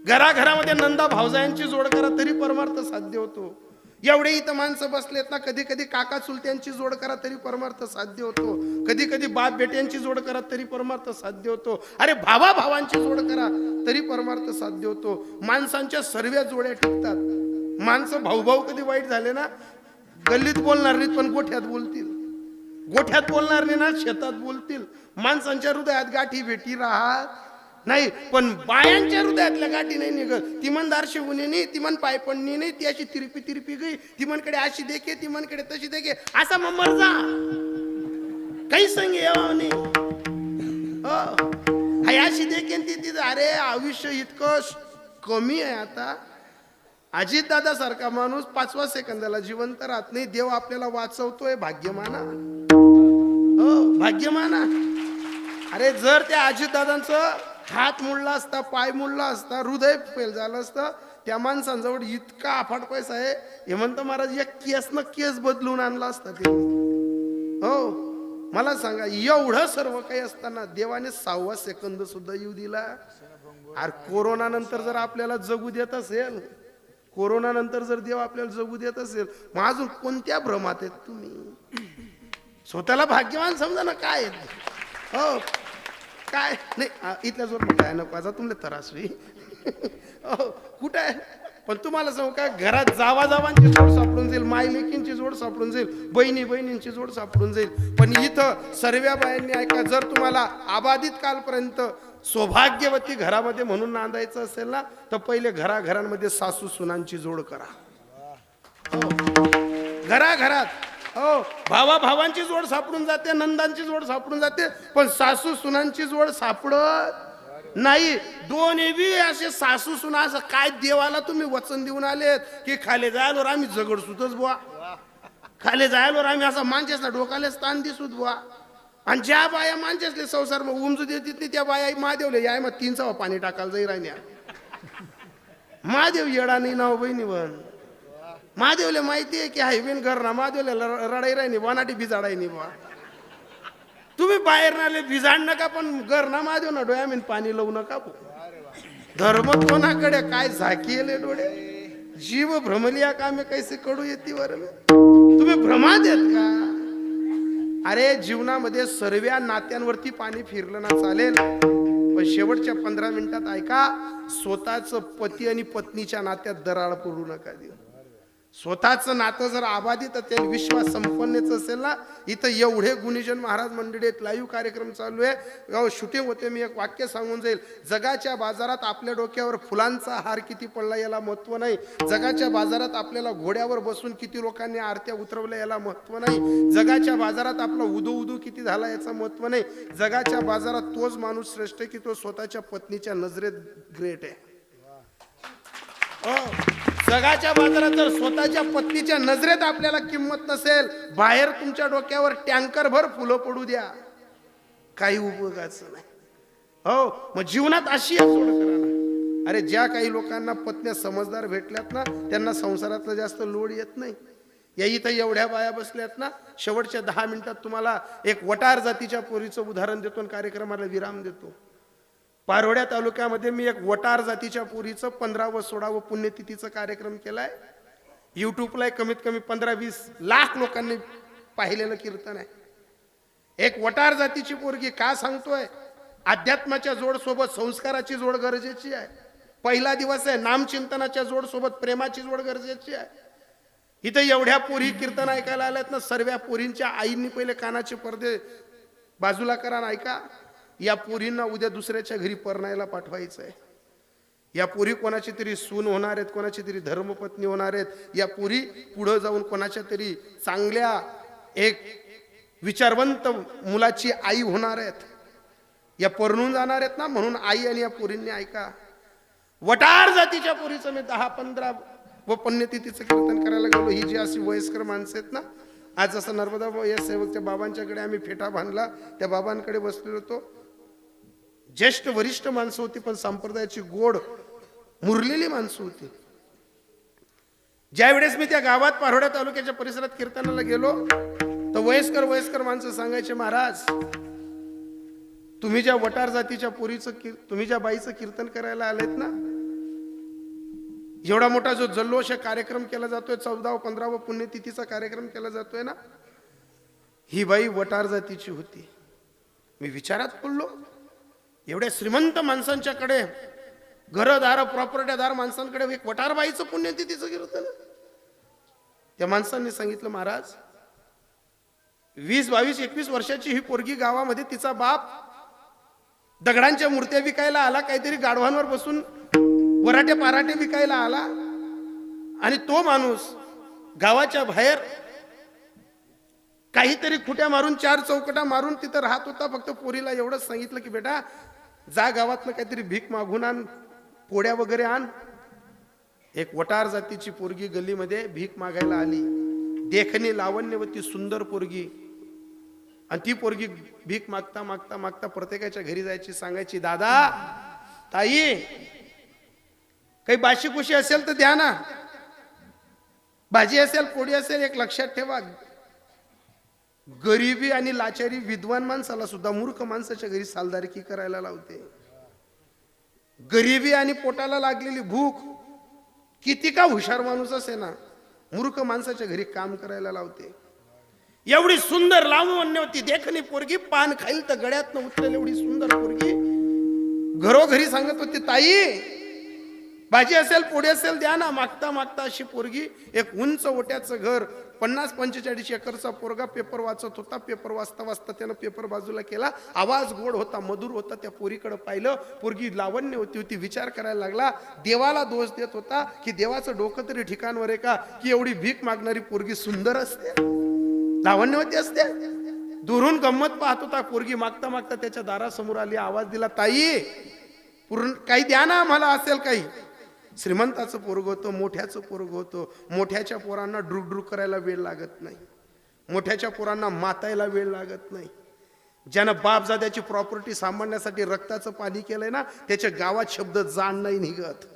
घराघरामध्ये नंदा भावजायांची जोड करा तरी परमार्थ साध्य होतो. एवढे इथं माणसं बसलेत ना, कधी कधी काका चुलत्यांची जोड करा तरी परमार्थ साध्य होतो. कधी कधी बाप बेट्यांची जोड करा तरी परमार्थ साध्य होतो. अरे भावा भावांची जोड करा तरी परमार्थ साध्य होतो. माणसांच्या सर्व जोड्या टिकतात. माणसं भाऊ कधी वाईट झाले ना, गल्लीत बोलणार नाहीत पण गोठ्यात बोलतील. गोठ्यात बोलणार नाही ना, शेतात बोलतील. माणसांच्या हृदयात गाठी भेटी राहत नाही, पण बायांच्या हृदयातल्या गाठी नाही निघत. ती मन दारशी उन्हे नाही, ती मन पाय पडणी नाही, ती अशी तिरपी गई, ती मनकडे अशी देखे, ती मनकडे तशी देखे, असा मर जा काही संग येवा नाही. अशी देखे ती अरे आयुष्य इतकं कमी आहे. आता अजित दादा सारखा माणूस 5व्या सेकंदाला जिवंत राहत नाही. देव आपल्याला वाचवतोय, भाग्यमाना. हो भाग्यमाना. अरे जर त्या अजित दादांचं हात मोडला असता, पाय मोडला असता, हृदय फेल झालं असतं, त्या माणसांजवळ इतका अफाट पैसा आहे, हेमंत महाराज एक केस बदलून आणला असता ते. हो मला सांगा, एवढं सर्व काही असताना देवाने 6वा सेकंद सुद्धा येऊ दिला. अरे कोरोना नंतर जर आपल्याला जगू देत असेल, कोरोना नंतर जर देव आपल्याला जगू देत असेल, मग अजून कोणत्या भ्रमात आहेत तुम्ही? स्वतःला भाग्यवान समजा ना. काय हो काय नाही, इथल्या जोर म्हटलं नको आता तुमले त्रास होई. कुठं आहे पण तुम्हाला सांगू का, घरात जावांची जोड सापडून जाईल, माय लेकींची जोड सापडून जाईल, बहिणींची जोड सापडून जाईल. पण इथं सर्व बायांनी ऐका, जर तुम्हाला आबादित कालपर्यंत सौभाग्यवती घरामध्ये म्हणून नांदायचं असेल ना, तर पहिले घराघरांमध्ये सासू सुनांची जोड करा. घराघरात हो भावा भावांची जोड सापडून जाते, नंदांची जोड सापडून जाते, पण सासू सुनांची जोड सापडत नाही. दोन्ही असे सासू सुना, असं काय देवाला तुम्ही वचन देऊन आलेत की खाली जायलोर आम्ही जगड सुतच बुवा, खाली जायलोर आम्ही असं माणसेसला डोकाले स्थान दिसूत बुवा. आणि ज्या बाया माणसेसले संसार मग उमजू देत नाही, त्या बाया महादेवले याय मग 3 सवा पाणी टाकायला जाई राहण्या. महादेव येडा नाही नाव बहिणी बन. महादेवले माहिती आहे की हायवेन घर ना, महादेवला रडाई राही नाही, वनाटी बिजाडाई नाही बा. तुम्ही बाहेर नाले बिजाड नका, पण घर ना महादेव ना डोळ्या मीन पाणी लावू नका. धर्म कोणाकडे काय झाकीले डोळे, जीव भ्रमलिया कामे कैसे कडू येते वर. तुम्ही भ्रमात येत का? अरे जीवनामध्ये सर्व नात्यांवरती पाणी फिरलं ना चालेल, पण शेवटच्या 15 मिनिटात ऐका, स्वतःच पती आणि पत्नीच्या नात्यात दरार पडू नका देऊ. स्वतःचं नातं जर अबाधित असेल, विश्वास संपन्नच असेल ना, इथं एवढे गुणीजन महाराज मंडळी आहेत, लाईव्ह कार्यक्रम चालू आहे, शूटिंग होते. मी एक वाक्य सांगून जाईल. जगाच्या बाजारात आपल्या डोक्यावर फुलांचा हार किती पडला याला महत्व नाही. जगाच्या बाजारात आपल्याला घोड्यावर बसून किती लोकांनी आरत्या उतरवल्या याला महत्व नाही. जगाच्या बाजारात आपला उदू उदू किती झाला याचं महत्व नाही. जगाच्या बाजारात तोच माणूस श्रेष्ठ की तो स्वतःच्या पत्नीच्या नजरेत ग्रेट आहे. जगाच्या बाजारात जर स्वतःच्या पत्नीच्या नजरेत आपल्याला किंमत नसेल, बाहेर तुमच्या डोक्यावर टँकर भर फुलं पडू द्या, काही उपयोगाचं नाही. हो, मग जीवनात अशी सोड करा ना. अरे ज्या काही लोकांना पत्न्या समजदार भेटल्यात ना, त्यांना संसारातला जास्त लोड येत नाही. या इथं एवढ्या बाया बसल्यात ना, शेवटच्या 10 मिनिटात तुम्हाला एक वटार जातीच्या पोरीचं उदाहरण देतो आणि कार्यक्रमाला विराम देतो. पारोड्या तालुक्यामध्ये मी एक वटार जातीच्या पोरीचं 15 व 16 व पुण्यतिथीचा कार्यक्रम केलाय. युट्यूबला कमीत कमी 15-20 लाख लोकांनी पाहिलेलं कीर्तन आहे. एक वटार जातीची पोरगी का सांगतोय? अध्यात्माच्या जोड सोबत संस्काराची जोड गरजेची आहे. पहिला दिवस आहे, नामचिंतनाच्या जोड सोबत प्रेमाची जोड गरजेची आहे. इथं एवढ्या पोरी कीर्तन ऐकायला आल्यात ना, सर्व पोरींच्या आईंनी पहिले कानाचे पडदे बाजूला करा आणि ऐका. या पोरींना उद्या दुसऱ्याच्या घरी परणायला पाठवायचं आहे. या पोरी कोणाची तरी सून होणार आहेत, कोणाची तरी धर्मपत्नी होणार आहेत. या पोरी पुढे जाऊन कोणाच्या तरी चांगल्या एक विचारवंत मुलाची आई होणार आहेत. या परणून जाणार आहेत ना, म्हणून आई आणि या पोरींनी ऐका. वटार जातीच्या पोरीचं मी 10-15 व पुण्यतिथीचं कीर्तन करायला गेलो. ही जी अशी वयस्कर माणसं आहेत ना, आज असं नर्मदा या सेवकच्या बाबांच्याकडे आम्ही फेटा बांधला, त्या बाबांकडे बसलेलो होतो. ज्येष्ठ वरिष्ठ माणसं होती, पण संप्रदायाची गोड मुरलेली माणसं होती. ज्या वेळेस मी त्या गावात पारोड्या तालुक्याच्या परिसरात कीर्तनाला गेलो, तर वयस्कर माणसं सांगायचे, महाराज तुम्ही ज्या वटार जातीच्या पोरीचं तुम्ही ज्या बाईचं कीर्तन करायला आलेत ना, एवढा मोठा जो जल्लोष कार्यक्रम केला जातोय, 14 व 15 व पुण्यतिथीचा कार्यक्रम केला जातोय ना, ही बाई वटार जातीची होती. मी विचारात पडलो. एवढ्या श्रीमंत माणसांच्याकडे, घरदार प्रॉपर्टीदार माणसांकडे एक वटार बाईचं पुण्यतिथीचं कीर्तन. त्या माणसांनी सांगितलं, महाराज 20, 22, 21 वर्षाची ही पोरगी गावामध्ये, तिचा बाप दगडांच्या मूर्त्या विकायला आला, काहीतरी गाढवांवर बसून वराटे पाराटे विकायला आला, आणि तो माणूस गावाच्या बाहेर काहीतरी खुट्या मारून 4 चौकटा मारून तिथं राहत होता. फक्त पोरीला एवढंच सांगितलं की बेटा जा गावातनं काहीतरी भीक मागून आण, पोळ्या वगैरे आण. एक वटार जातीची पोरगी गल्लीमध्ये भीक मागायला आली. देखणी लावण्यवती सुंदर पोरगी, आणि ती पोरगी भीक मागता मागता मागता प्रत्येकाच्या घरी जायची, सांगायची, दादा ताई काही बाशी कुशी असेल तर द्या ना, भाजी असेल पोळी असेल. एक लक्षात ठेवा, गरिबी आणि लाचारी विद्वान माणसाला सुद्धा मूर्ख माणसाच्या घरी सालदारकी करायला लावते. गरिबी आणि पोटाला लागलेली भूक किती का हुशार माणूस असे ना, मूर्ख माणसाच्या घरी काम करायला लावते. एवढी सुंदर लावण्य होती देखणी पोरगी, पान खाईल तर गळ्यात उतरेल एवढी सुंदर पोरगी घरोघरी सांगत होती, ताई भाजी असेल पोळी असेल द्या ना. मागता मागता अशी पोरगी, एक उंच ओट्याचं घर, 50-45 एकरचा पोरगा पेपर वाचत होता. पेपर वाचता वाचता त्यानं पेपर बाजूला केला. आवाज गोड होता, मधुर होता. त्या पोरीकडे पाहिलं, पोरगी लावण्य होती. विचार करायला लागला, देवाला दोष देत होता की देवाचं डोकं तरी ठिकाणवर आहे का, की एवढी भीक मागणारी पोरगी सुंदर असते, लावण्यवती असते. दुरून गंमत पाहत होता. पोरगी मागता मागता त्याच्या दारासमोर आली, आवाज दिला, ताई पूर्ण काही द्या ना, मला असेल काही. श्रीमंताचं पोरग होतं, मोठ्याचं पोरग होतं. मोठ्याच्या पोरांना ड्रुक करायला वेळ लागत नाही, मोठ्याच्या पोरांना मातायला वेळ लागत नाही. ज्यानं बापजाद्याची प्रॉपर्टी सांभाळण्यासाठी रक्ताचं पाणी केलंय ना, त्याच्या गावात शब्द जाण नाही निघत.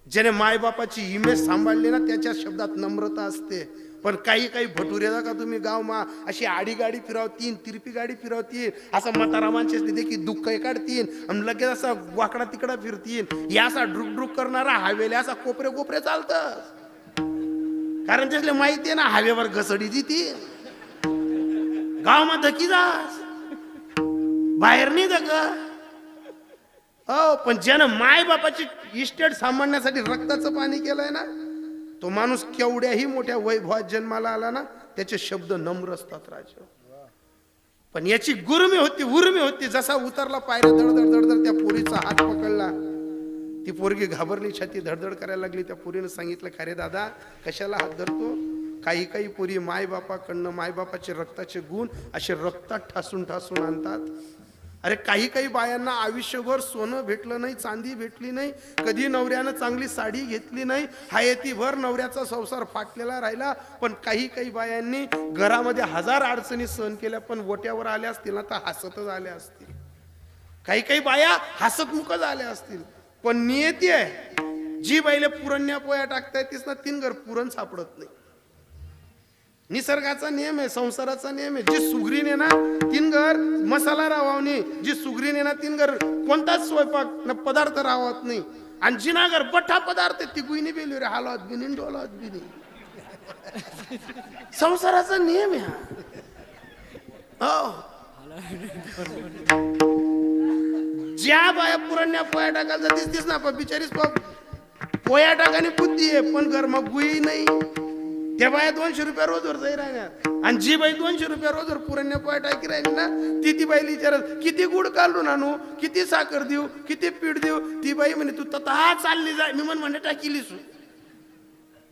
ज्याने मायबापाची इमेज सांभाळली ना, त्याच्या शब्दात नम्रता असते. पण काही काही भटुरे का तुम्ही गाव मा अशी आडी गाडी फिरवतीन, तिरपी गाडी फिरवतीन, असं म्हातारामांचे की दुःख काढतीन आणि लगेच असा वाकडा तिकडा फिरतीन. यासा ड्रुक करणारा हवेले असा कोपरे चालतं, कारण त्याला माहिती आहे ना हवेवर घसडी ती गाव मा धकी जास बाहेर नाही धक. हो, पण ज्यानं माय बापाची इस्टेट सांभाळण्यासाठी रक्ताचं पाणी केलंय ना, तो माणूस केवढ्याही मोठ्या वैभवात जन्माला आला ना, त्याचे शब्द नम्र असतात राजा. पण याची गुरमी होती, उर्मी होती. जसा उतरला पायऱ्या धडधड धडधड, त्या पोरीचा हात पकडला. ती पोरगी घाबरली, छाती धडधड करायला लागली. त्या पोरीनं सांगितलं, खरे दादा कशाला हात धरतो? काही काही पोरी मायबापाकडनं मायबापाचे रक्ताचे गुण असे रक्तात ठासून ठासून आणतात. अरे काही काही बायांना आयुष्यभर सोनं भेटलं नाही, चांदी भेटली नाही, कधी नवऱ्यानं चांगली साडी घेतली नाही, हयातीभर नवऱ्याचा संसार फाटलेला राहिला. पण काही काही बायांनी घरामध्ये हजार अडचणी सहन केल्या, पण वट्यावर आल्या असतील ना तर हसतच आल्या असतील. काही काही बाया हसतमुख झाल्या असतील. पण नियती आहे, जी बाईले पुरण्या पोया टाकता येतीस ना, तीन घर पुरण सापडत नाही. निसर्गाचा नियम आहे, संसाराचा नियम आहे. जी सुगरीने ना तीन घर मसाला रावावणी, जी सुगरीने ना तीन घर कोणताच स्वयंपाक न पदार्थ राहत नाही. आणि जिना घर बठा पदार्थ ती गुईनी बेली रे हालत बिनी डोलत बिनी. संसाराचा नियम आहे हा. ज्या बाया पुरण्या पोया टाकायला दिसतीस ना, पण बिचारीस पोया टाकाने बुद्धी आहे, पण घर मग गुई नाही. त्या बाया 200 रुपये रोजवर जाई राहणार. आणि जी बाई 200 रुपये रोजवर पुरण्या पोया टाकी राहिली ना, ती बाई विचारत किती गुड काढून आणू, किती साखर देऊ, किती पीठ देऊ. ती बाई म्हणे तू तथा चालली जाय. मी म्हणे टाकीलीस.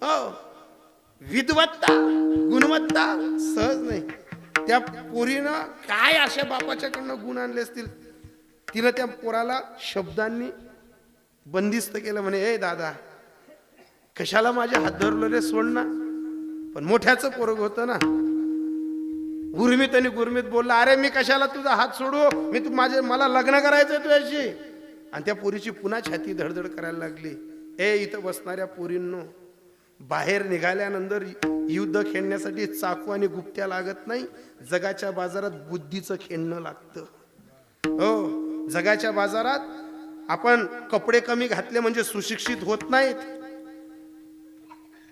हो, विद्वत्ता गुणवत्ता सहज नाही. त्या पोरीनं काय अशा बापाच्याकडनं गुण आणले असतील. तिनं त्या पोराला शब्दांनी बंदिस्त केलं. म्हणे ए दादा कशाला माझे हात धरलो रे, सोड ना. पण मोठ्याचं पोरग होतं ना, गुरमीत आणि गुरमीत बोलला, अरे मी कशाला तुझा हात सोडू, मी मला लग्न करायचंय तुझ्याशी. आणि त्या पोरीची पुन्हा छाती धडधड करायला लागली. ए इथं बसणाऱ्या पोरींनो, बाहेर निघाल्यानंतर युद्ध खेळण्यासाठी चाकू आणि गुप्त्या लागत नाही, जगाच्या बाजारात बुद्धीचं खेळणं लागतं. हो, जगाच्या बाजारात आपण कपडे कमी घातले म्हणजे सुशिक्षित होत नाहीत.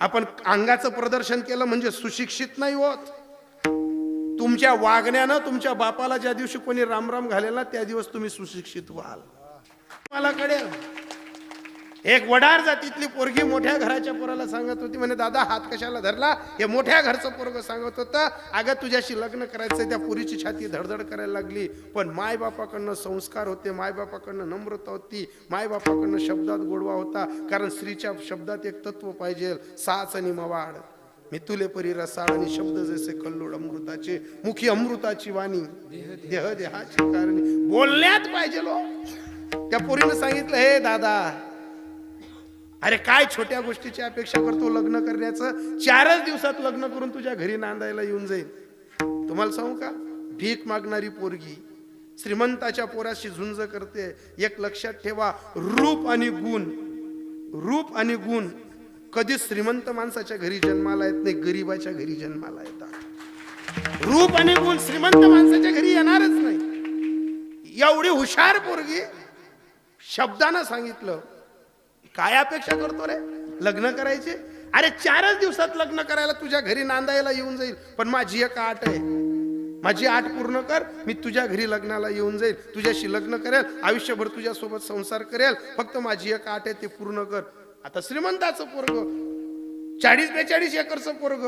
आपण अंगाचं प्रदर्शन केलं म्हणजे सुशिक्षित नाही होत. तुमच्या वागण्यानं तुमच्या बापाला ज्या दिवशी कोणी रामराम घालेल ना, त्या दिवस तुम्ही सुशिक्षित व्हाल. मला कळेल. एक वडार जातीतली पोरगी मोठ्या घराच्या पोराला सांगत होती, म्हणे दादा हात कशाला धरला. हे मोठ्या घरचं पोरग सांगत होतं, अगं तुझ्याशी लग्न करायचंय. त्या पोरीची छाती धडधड करायला लागली. पण मायबापाकडनं संस्कार होते, मायबापाकडनं नम्रता होती, मायबापाकडनं शब्दात गोडवा होता. कारण स्त्रीच्या शब्दात एक तत्व पाहिजे, साच आणि मवाड. मी तुले परी रसाळ आणि शब्द जैसे कल्लोळ अमृताचे, मुखी अमृताची वाणी, देह देहाची कारणी. बोलण्यात पाहिजे लो. त्या पोरीनं सांगितलं, हे दादा अरे काय छोट्या गोष्टीची अपेक्षा करतो लग्न करण्याचं. 4च दिवसात लग्न करून तुझ्या घरी नांदायला येऊन जाईल. तुम्हाला सांगू का, भीक मागणारी पोरगी श्रीमंताच्या पोराशी झुंज करते. एक लक्षात ठेवा, रूप आणि गुण कधी श्रीमंत माणसाच्या घरी जन्माला येत नाही, गरीबाच्या घरी जन्माला येतात. रूप आणि गुण श्रीमंत माणसाच्या घरी येणारच नाही. एवढी हुशार पोरगी शब्दानं सांगितलं. काय अपेक्षा करतो रे लग्न करायचे. अरे 4च दिवसात लग्न करायला तुझ्या घरी नांदायला येऊन जाईल. पण माझी एक आट आहे, माझी आट पूर्ण कर. मी तुझ्या घरी लग्नाला येऊन जाईल, तुझ्याशी लग्न करेल, आयुष्यभर तुझ्या सोबत संसार करेल. फक्त माझी एक आट आहे, ते पूर्ण कर. आता श्रीमंताचं पोरग, 40-42 एकरचं पोरग,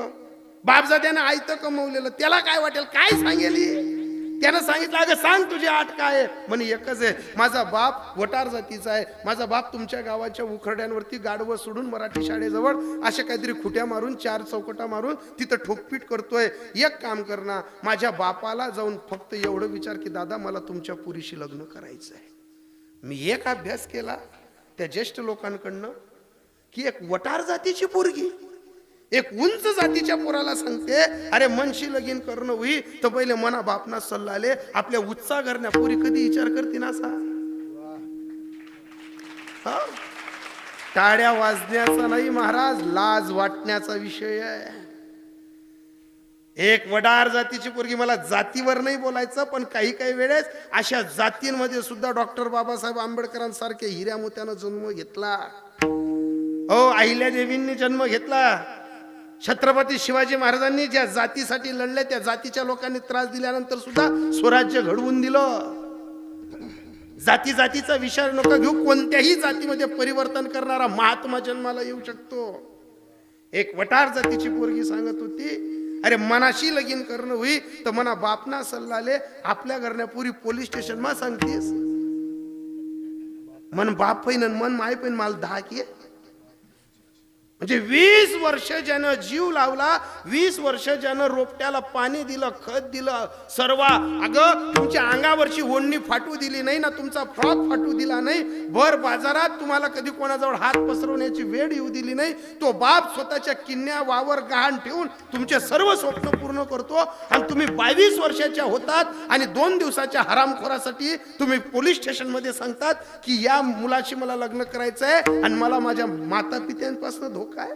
बापजाद्यानं आयतं कमवलेलं, त्याला काय वाटेल, काय सांगेल. त्यानं सांगितलं, अगं सांग तुझी आट काय आहे. म्हणे एकच आहे, माझा बाप वटार जातीचा आहे. माझा बाप तुमच्या गावाच्या उखरड्यांवरती गाडवं सोडून मराठी शाळेजवळ अशा काहीतरी खुट्या मारून 4 चौकटा मारून तिथं ठोकपीट करतोय. एक काम कर ना, माझ्या बापाला जाऊन फक्त एवढं विचार की दादा मला तुमच्या पुरीशी लग्न करायचं आहे. मी एक अभ्यास केला त्या ज्येष्ठ लोकांकडनं की एक वटार जातीची पोरगी एक उंच जातीच्या पोराला सांगते, अरे मनशी लगीन करणं होई तर पहिले मना बापना सल्ला आले. आपल्या उत्साह करण्या पोरी कधी विचार करते ना असा. टाळ्या वाजण्याचा नाही महाराज, लाज वाटण्याचा विषय आहे. एक वडार जातीची पोरगी, मला जातीवर नाही बोलायचं, पण काही काही वेळेस अशा जातींमध्ये सुद्धा डॉक्टर बाबासाहेब आंबेडकरांसारखे हिऱ्या मोत्यानं जन्म घेतला. हो, अहिल्यादेवींनी जन्म घेतला. छत्रपती शिवाजी महाराजांनी ज्या जातीसाठी लढले त्या जातीच्या लोकांनी त्रास दिल्यानंतर सुद्धा स्वराज्य घडवून दिलं. जातीचा विचार नका घेऊ. कोणत्याही जातीमध्ये परिवर्तन करणारा महात्मा जन्माला येऊ शकतो. एक वटार जातीची पोरगी सांगत होती, अरे मनाशी लगीन करणं होई तर मना बापना सल्लाले आपल्या घरण्या पुरी पोलीस स्टेशन मा सांगतेस. मन बाप पैन मन माय पैन माल 10 की. म्हणजे 20 वर्ष ज्यानं जीव लावला, 20 वर्ष ज्यानं रोपट्याला पाणी दिलं, खत दिलं, सर्वा अगं तुमच्या अंगावरची ओढणी फाटू दिली नाही ना, तुमचा फ्रॉक फाटू दिला नाही, भर बाजारात तुम्हाला कधी कोणाजवळ हात पसरवण्याची वेळ येऊ दिली नाही, तो बाप स्वतःच्या किन्या वावर गहाण ठेवून तुमचे सर्व स्वप्न पूर्ण करतो. आणि तुम्ही 22 वर्षाच्या होतात आणि 2 दिवसाच्या हरामखोरासाठी तुम्ही पोलीस स्टेशन मध्ये सांगतात की या मुलाशी मला लग्न करायचं आहे आणि मला माझ्या माता पित्यांपासून धोका आहे.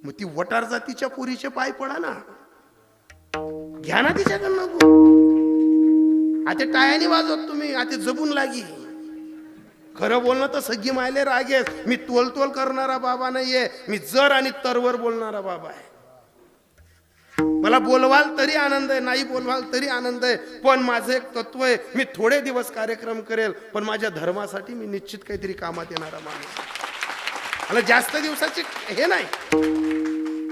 मग ती वटार जातीच्या पोरीचे पाय पडा ना, घ्या ना तिच्याकडनं. आता टायाने वाजवत तुम्ही, आता जबून लागी. खरं बोलणं तर सगळी मायले रागेस. मी तोल करणारा बाबा नाहीये, मी जर आणि तरवर बोलणारा बाबा आहे. मला बोलवाल तरी आनंद आहे, नाही बोलवाल तरी आनंद आहे, पण माझं एक तत्व आहे, मी थोडे दिवस कार्यक्रम करेल पण माझ्या धर्मासाठी मी निश्चित काहीतरी कामात येणारा माणूस. मला जास्त दिवसाचे हे नाही,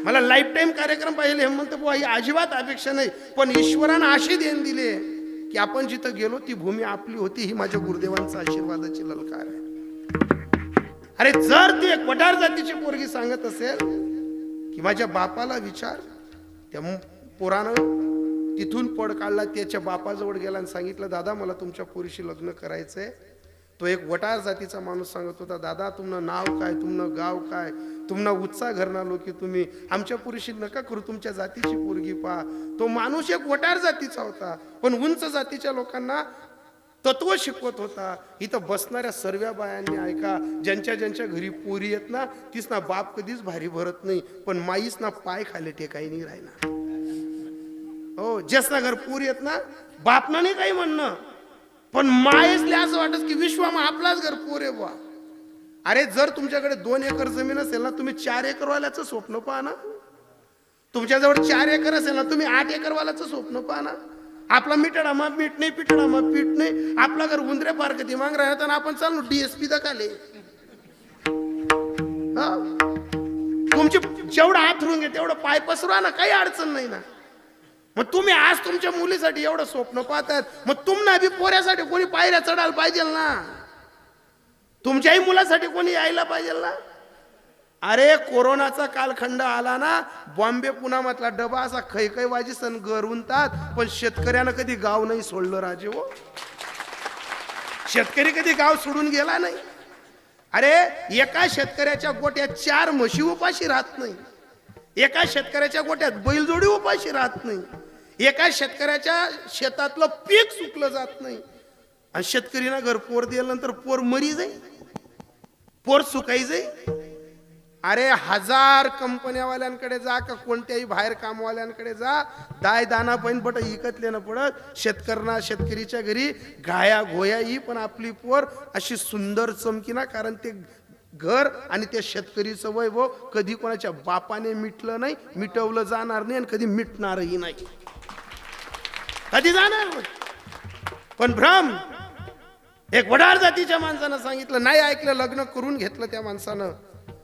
मला लाईफ टाईम कार्यक्रम पाहिले हे म्हणतो बुवा ही अजिबात अपेक्षा नाही, पण ईश्वरानं अशी देण दिली की आपण जिथं गेलो ती भूमी आपली होती, ही माझ्या गुरुदेवांचा आशीर्वादाची ललकार आहे. अरे जर ती एक वटार जातीची पोरगी सांगत असेल की माझ्या बापाला विचार, त्या पोरानं तिथून पड काढला, त्याच्या बापाजवळ गेला आणि सांगितलं दादा मला तुमच्या पोरीशी लग्न करायचंय. तो एक वटार जातीचा माणूस सांगत होता, दादा तुमनं नाव काय, तुमनं गाव काय, तुमना उत्साह घरना लोक तुम्ही आमच्या पुरुषी नका करू, तुमच्या जातीची पोरगी पहा. तो माणूस एक वटार जातीचा होता, पण उंच जातीच्या लोकांना तत्व शिकवत होता. इथं बसणाऱ्या सर्व बायांनी ऐका, ज्यांच्या ज्यांच्या घरी पोरी येत ना, तीच ना बाप कधीच भारी भरत नाही, पण माईच ना पाय खाली टेकाई नाही राहिना. हो, जेस ना घर पोरी येत ना, बापना नाही काही म्हणणं, पण मायसले असं वाटत की विश्वामा आपलाच घर पोरे बुवा. अरे जर तुमच्याकडे 2 एकर जमीन असेल ना, तुम्ही 4 एकर वाल्याचं स्वप्न पहा ना. तुमच्याजवळ 4 एकर असेल ना, तुम्ही 8 एकर वाल्याचं स्वप्न पहा ना. आपला मिटडा मा पीठ नाही, पिटडा मा पीठ नाही, आपला घर उंदरे पार कधी मांग राहत आणि आपण चाललो DSP दखाले. तुमची जेवढं हातरून घे तेवढं पाय पसरवा ना, काही अडचण नाही ना. मग तुम्ही आज तुमच्या मुलीसाठी एवढं स्वप्न पाहतात, मग तुम्हाला बी पोऱ्यासाठी कोणी पायऱ्या चढायला पाहिजे ना, तुमच्याही मुलासाठी कोणी यायला पाहिजे ना. अरे कोरोनाचा कालखंड आला ना, बॉम्बे पुणा मधला डबा असा खै वाजी सण गरवूनतात, पण शेतकऱ्यानं कधी गाव नाही सोडलं राजे. हो, शेतकरी कधी गाव सोडून गेला नाही. अरे एका शेतकऱ्याच्या गोट्यात 4 म्हशी उपाशी राहत नाही, एका शेतकऱ्याच्या गोट्यात बैलजोडी उपाशी राहत नाही, एका शेतकऱ्याच्या शेतातलं पीक सुकलं जात नाही. आणि शेतकरीना घर पोर दिल्यानंतर पोर मरी जाई, पोर सुकाई जाई. अरे 1000 कंपन्यावाल्यांकडे जा का कोणत्याही बाहेर कामवाल्यांकडे जा, दाय दाना पण बट इकतले ना पडत. शेतकरीच्या घरी गाया घोया ही पण आपली पोर अशी सुंदर चमकी ना, कारण ते घर आणि त्या शेतकरीचं वैभव कधी कोणाच्या बापाने मिटलं नाही, मिटवलं जाणार नाही आणि कधी मिटणारही नाही, कधी जाणार नाही. पण भ्रम एक वटार जातीच्या माणसानं सांगितलं, नाही ऐकलं, लग्न करून घेतलं त्या माणसानं.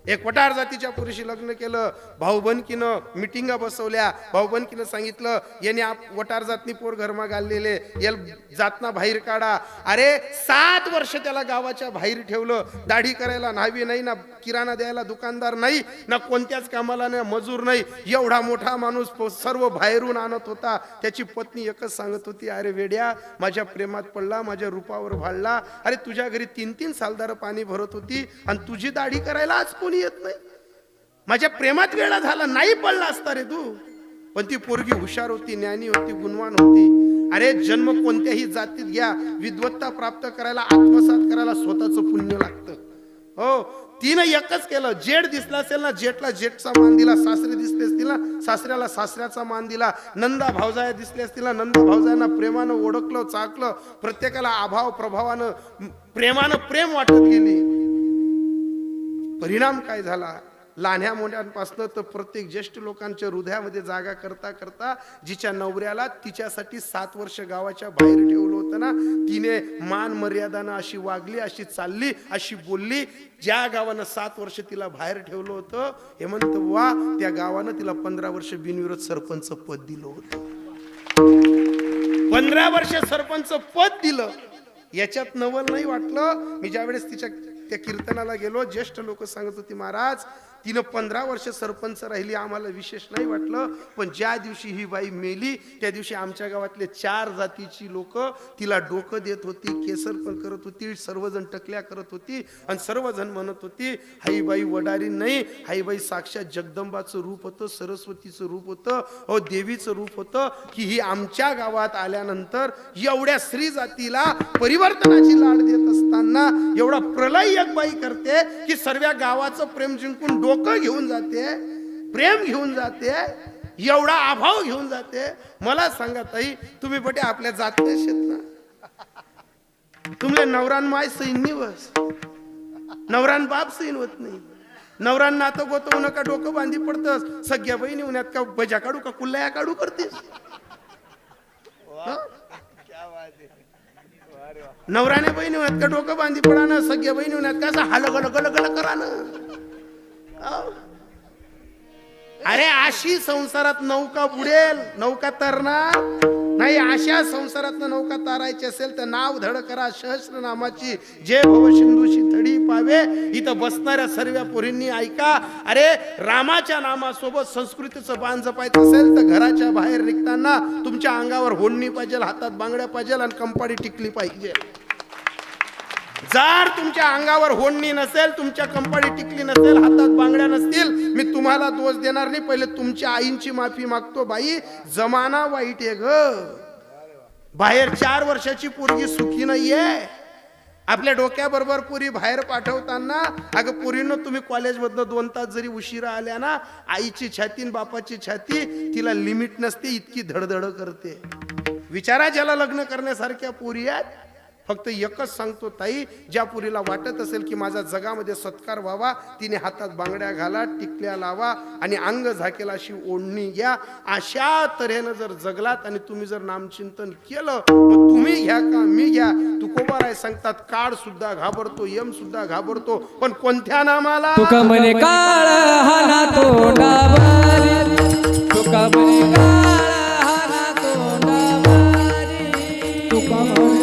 एक वटार जातीच्या पुरुषी लग्न केलं, भाऊबंदकीनं मिटिंगा बसवल्या, भाऊबंदकीनं सांगितलं याने वटार जातनी पोर घरमा घाललेले, याला जातना बाहेर काढा. अरे 7 वर्ष त्याला गावाच्या बाहेर ठेवलं, दाढी करायला न्हावी नाही ना, किराणा द्यायला दुकानदार नाही ना, कोणत्याच कामाला ना मजूर नाही. एवढा मोठा माणूस सर्व बाहेरून आणत होता. त्याची पत्नी एकच सांगत होती, अरे वेड्या माझ्या प्रेमात पडला, माझ्या रूपावर भाळला. अरे तुझ्या घरी 3-3 सालदार पाणी भरत होती आणि तुझी दाढी करायला आज कोणी येत नाही. माझ्या प्रेमात वेळा झाला, नाही पडला असता रे तू. पण ती पोरगी हुशार होती, ज्ञानी होती, गुणवान होती. अरे जन्म कोणत्याही जातीत घ्या, विद्वत्ता प्राप्त करायला, आत्मसात करायला स्वतःचं पुण्य लागतं. हो, तिनं एकच केलं, जेठ दिसला असेल ना, जेठला जेठचा मान दिला, सासरे दिसले असतील ना, सासऱ्याला सासऱ्याचा मान दिला, नंदा भावजाया दिसले असतील ना, नंदा भावजायांना प्रेमानं ओळखलं, चाकलं, प्रत्येकाला अभाव प्रभावानं प्रेमानं प्रेम वाटत गेली. परिणाम काय झाला, लहान्या मोठ्यांपासनं तर प्रत्येक ज्येष्ठ लोकांच्या हृदयामध्ये जागा करता करता जिच्या नवऱ्याला तिच्यासाठी 7 वर्ष गावाच्या बाहेर ठेवलं होतं ना, तिने मान मर्यादानं अशी वागली, अशी चालली, अशी बोलली. ज्या गावानं 7 वर्ष तिला बाहेर ठेवलं होतं, हेमंत बुवा, त्या गावानं तिला 15 वर्ष बिनविरोध सरपंच पद दिलं होतं. 15 वर्ष सरपंच पद दिलं. याच्यात नवल नाही वाटलं. मी ज्यावेळेस तिच्या त्या कीर्तनाला गेलो, ज्येष्ठ लोक सांगत होती, महाराज तिनं 15 वर्ष सरपंच राहिली, आम्हाला विशेष नाही वाटलं. पण ज्या दिवशी ही बाई मेली त्या दिवशी आमच्या गावातले 4 जातीची लोक तिला डोकं देत होती, केसर पण करत होती, सर्वजण टकल्या करत होती आणि सर्वजण म्हणत होती, हाई बाई वडारी नाही, हाई बाई साक्षात जगदंबाचं रूप होतं, सरस्वतीचं रूप होतं, अहो देवीचं रूप होतं, की ही आमच्या गावात आल्यानंतर एवढ्या स्त्री जातीला परिवर्तनाची लाड देत असताना एवढा प्रलय एक बाई करते की सर्व गावाचं प्रेम जिंकून डोकं घेऊन जाते, प्रेम घेऊन जाते, एवढा अभाव घेऊन जाते. मला सांगा ताई, तुम्ही बटे आपल्या जातले शेत ना, तुमले नवरान माय सैन निवस, नवरान बाप सैन होत नाही. नवरान नातं गोतवू नका, डोकं बांधी पडतस. सगळ्या बहिणी उन्हात का बजा काढू का कुल्ल्या काढू करतेस. नवराने बहिणी उन्हात का डोकं बांधी पडा ना, सगळ्या बहिणी उन्हात का असं हाल गल गल गल करा ना. अरे अशी संसारात नौका बुडेल, नौका तरणार नाही. अशा संसारात नौका तारायची असेल तर नाव धड करा सहस्र नामाची, जे भव सिंधूची थडी पावे. इथं बसणाऱ्या सर्व पोरींनी ऐका, अरे रामाच्या नामासोबत संस्कृतीचं बाण जपायचं असेल तर घराच्या बाहेर निघताना तुमच्या अंगावर होडणी पाहिजे, हातात बांगड्या पाहिजे आणि कंपाडी टिकली पाहिजे. जर तुमच्या अंगावर होडणी नसेल, तुमच्या कंपाडी टिकली नसेल, हातात बांगड्या नसतील, मी तुम्हाला दोष देणार नाही. पहिले तुमच्या आईंची माफी मागतो. बाई जमाना वाईट आहे ग. बाहेर 4 वर्षाची पोरगी सुखी नाहीये. आपल्या डोक्याबरोबर पुरी बाहेर पाठवताना, अगं पुरीनं तुम्ही कॉलेजमधनं 2 तास जरी उशिरा आल्या ना, आईची छाती आणि बापाची छाती तिला लिमिट नसते, इतकी धडधड करते. विचारा ज्याला लग्न करण्यासारख्या पोरी आहेत. फक्त एकच सांगतो ताई, ज्या पुरीला वाटत असेल की माझा जगामध्ये सत्कार व्हावा, तिने हातात बांगड्या घाला, टिकल्या लावा आणि अंग झाकेला अशी ओढणी घ्या. अशा तऱ्हेनं जर जगलात आणि तुम्ही जर नामचिंतन केलं, मग तुम्ही घ्या का मी घ्या, तुकोबाराय सांगतात, काळ सुद्धा घाबरतो, यम सुद्धा घाबरतो, पण कोणत्या नामाला. तुका म्हणे काळ हाना तोंडावर, तुका म्हणे काळ हाना तोंडावर, तुका म्हणे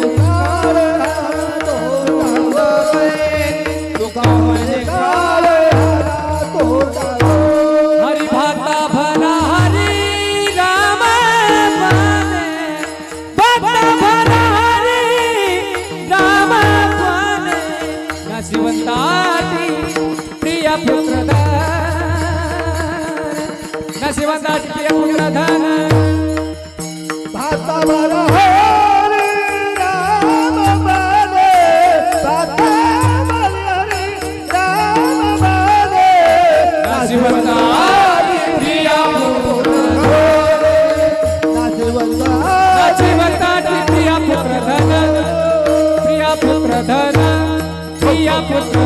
हरी भाता भरा हरी राम पाने, भाता भरा हरी राम पाने, नशिवंताटी प्रिय पुत्रधन, नशिवंताटी प्रिय पुत्रधन. भाता भरा हरी राम पाने, भाता प्रिया पुत्र धन, प्रिया पुत्र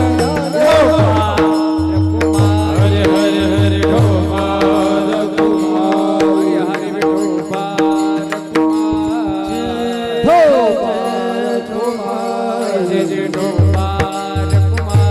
हरे हरे हरे गोपाल कुमार, हरे हरे गोपाल कुमार, जय जय गोपाल कुमार.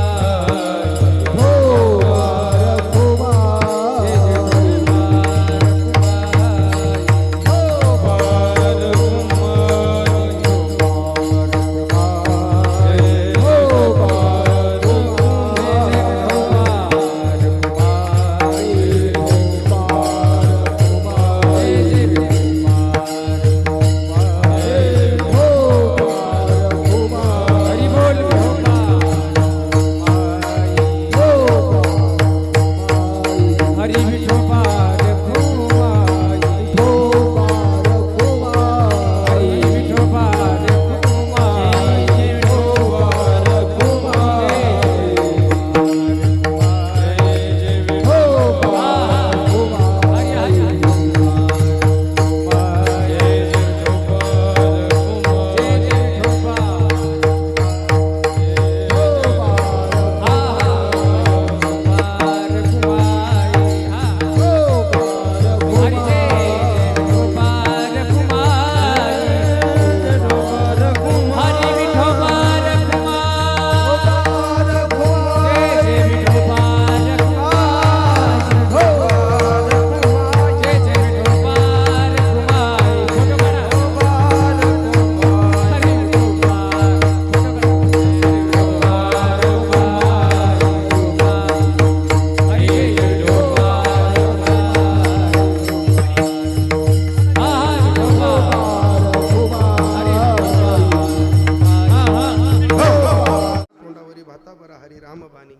रामबाणी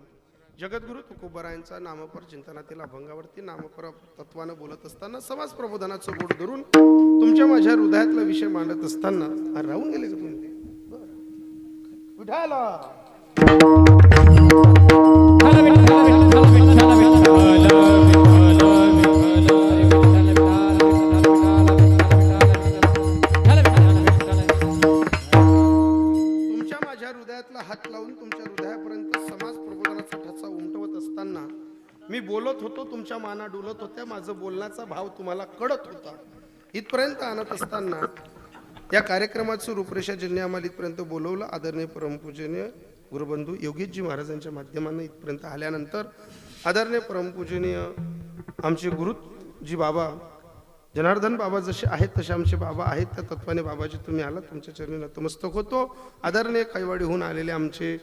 जगद्गुरु तुकोबरायांचा नामपर चिंतनातील अभंगावरती नामपर तत्वानं बोलत असताना समाज प्रबोधनाचं बोट धरून तुमच्या माझ्या हृदयातला विषय मांडत असताना राहून गेले का तुम्ही विठाला तुमच्या माझ्या हृदयातला हात लावून तुमच्या हृदयापर्यंत समाज प्रबोधनाचा ठसा उमटवत असताना मी बोलत होतो, तुमच्या माना डुलत होत्या, माझं बोलण्याचा भाव तुम्हाला कळत होता. इथपर्यंत आणत असताना या कार्यक्रमाचं रूपरेषा ज्यांनी आम्हाला इथपर्यंत बोलवलं, आदरणीय परमपूजनीय गुरुबंधू योगीजी महाराजांच्या माध्यमानं इथपर्यंत आल्यानंतर आदरणीय परमपूजनीय आमचे गुरुजी बाबा जनार्दन बाबा जसे आहेत तसे आमचे बाबा आहेत, त्या तत्वाने बाबाजी तुम्ही आलात, तुमच्या चरणी नतमस्तक होतो. आदरणीय कैवाडीहून आलेले आमचे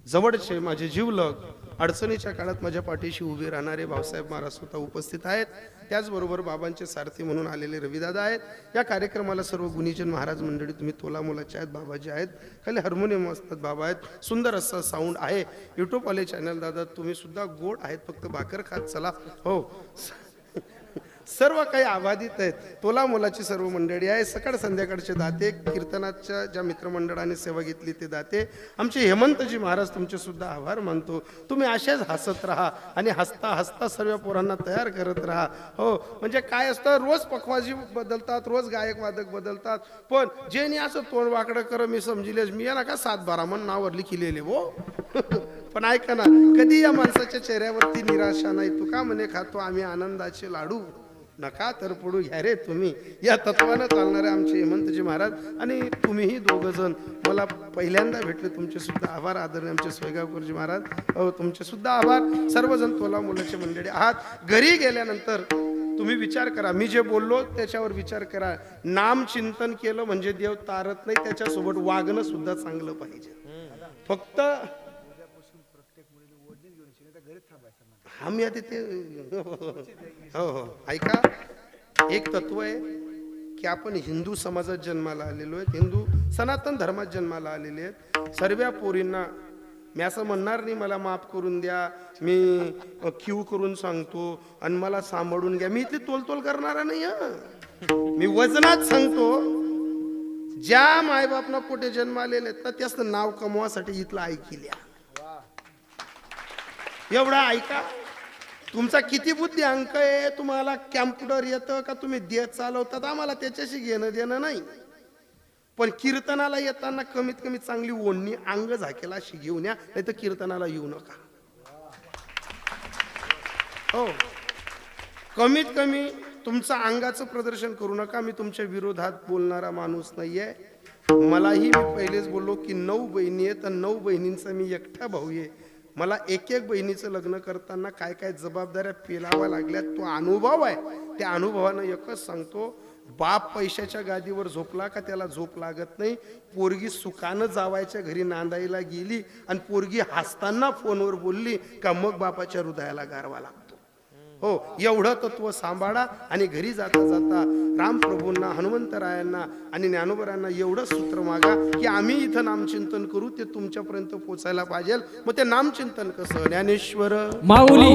जवळचे माझे जीवलग अडचणीच्या काळात माझ्या पाठीशी उभे राहणारे भाऊसाहेब महाराज स्वतः उपस्थित आहेत. त्याचबरोबर बाबांचे सारथी म्हणून आलेले रविदादा आहेत. या कार्यक्रमाला सर्व गुणीजन महाराज मंडळी तुम्ही तोला मोलाचे आहेत, बाबाजी आहेत, खाली हार्मोनियम असतात बाबा आहेत, सुंदर असा साऊंड आहे. यूट्यूबवाले चॅनल दादा तुम्ही सुद्धा गोड आहेत, फक्त भाकर खात चला. हो सर्व काही आबाधित आहेत. तोला मोलाची सर्व मंडळी आहे. सकाळ संध्याकाळचे दाते, कीर्तनाच्या ज्या मित्रमंडळाने सेवा घेतली ते दाते, आमचे हेमंतजी महाराज तुमचे सुद्धा आभार मानतो. तुम्ही असेच हसत राहा आणि हसता हसता सर्व पोरांना तयार करत राहा. हो म्हणजे काय असतं, रोज पखवाजी बदलतात, रोज गायक वादक बदलतात, पण जेनी असं तोंड वाकडं कर मी समजिलेस मी ना का 7-12 म्हण नावरली केलेले हो पण ऐका ना, कधी या माणसाच्या चेहऱ्यावरती निराशा नाही. तू का म्हणे खातो आम्ही आनंदाचे लाडू, नका तर पडू घ्या रे तुम्ही. या तत्वानं चालणारे आमचे हेमंतजी महाराज आणि तुम्हीही दोघं जण मला पहिल्यांदा भेटले, तुमचे सुद्धा आभार. आदरणीय आमचे सोयगावकरजी महाराज, हो तुमचे सुद्धा आभार. सर्वजण तोला मुलाचे मंडळी आहात. घरी गेल्यानंतर तुम्ही विचार करा, मी जे बोललो त्याच्यावर विचार करा. नाम चिंतन केलं म्हणजे देव तारत नाही, त्याच्यासोबत वागणं सुद्धा चांगलं पाहिजे. फक्त आम्ही आता ते हो हो ऐका, एक तत्व आहे की आपण हिंदू समाजात जन्माला आलेलो आहे, हिंदू सनातन धर्मात जन्माला आलेले आहेत. सर्व पोरींना मी असं म्हणणार नाही मला माफ करून द्या, मी क्यू करून सांगतो आणि मला सांभाळून घ्या, मी इथली तोलतोल करणारा नाही. मी वजनात सांगतो, ज्या मायबापना पोटे जन्म आलेले आहेत ना त्याचं नाव कमवासाठी इथलं ऐकिल्या. एवढा ऐका, तुमचा किती बुद्धी अंक आहे, तुम्हाला कॅम्प्युटर येतं का, तुम्ही देह चालवतात, आम्हाला त्याच्याशी घेणं देणं नाही. पण कीर्तनाला येताना कमीत कमी चांगली ओढणी अंग झाकेला अशी घेऊन या, नाही तर कीर्तनाला येऊ नका. हो कमीत कमी तुमचं अंगाचं प्रदर्शन करू नका. मी तुमच्या विरोधात बोलणारा माणूस नाहीये. मलाही मी पहिलेच बोललो की 9 बहिणी आहेत आणि 9 बहिणींचा मी एकटा भाऊ आहे. मला एक बहिणीचं लग्न करताना काय काय जबाबदाऱ्या पेलाव्या लागल्या तो अनुभव आहे. त्या अनुभवानं एकच सांगतो, बाप पैशाच्या गादीवर झोपला का त्याला झोप लागत नाही. पोरगी सुखानं जावायच्या घरी नांदायला गेली आणि पोरगी हसताना फोनवर बोलली का मग बापाच्या हृदयाला गारवा लागतो. हो एवढं तत्व सांभाळा आणि घरी जाता जाता रामप्रभूंना, हनुमंतरायांना आणि ज्ञानोबरांना एवढं सूत्र मागा की आम्ही इथं नामचिंतन करू, ते तुमच्यापर्यंत पोचायला पाहिजे. मग ते नामचिंतन कसं, ज्ञानेश्वर माऊली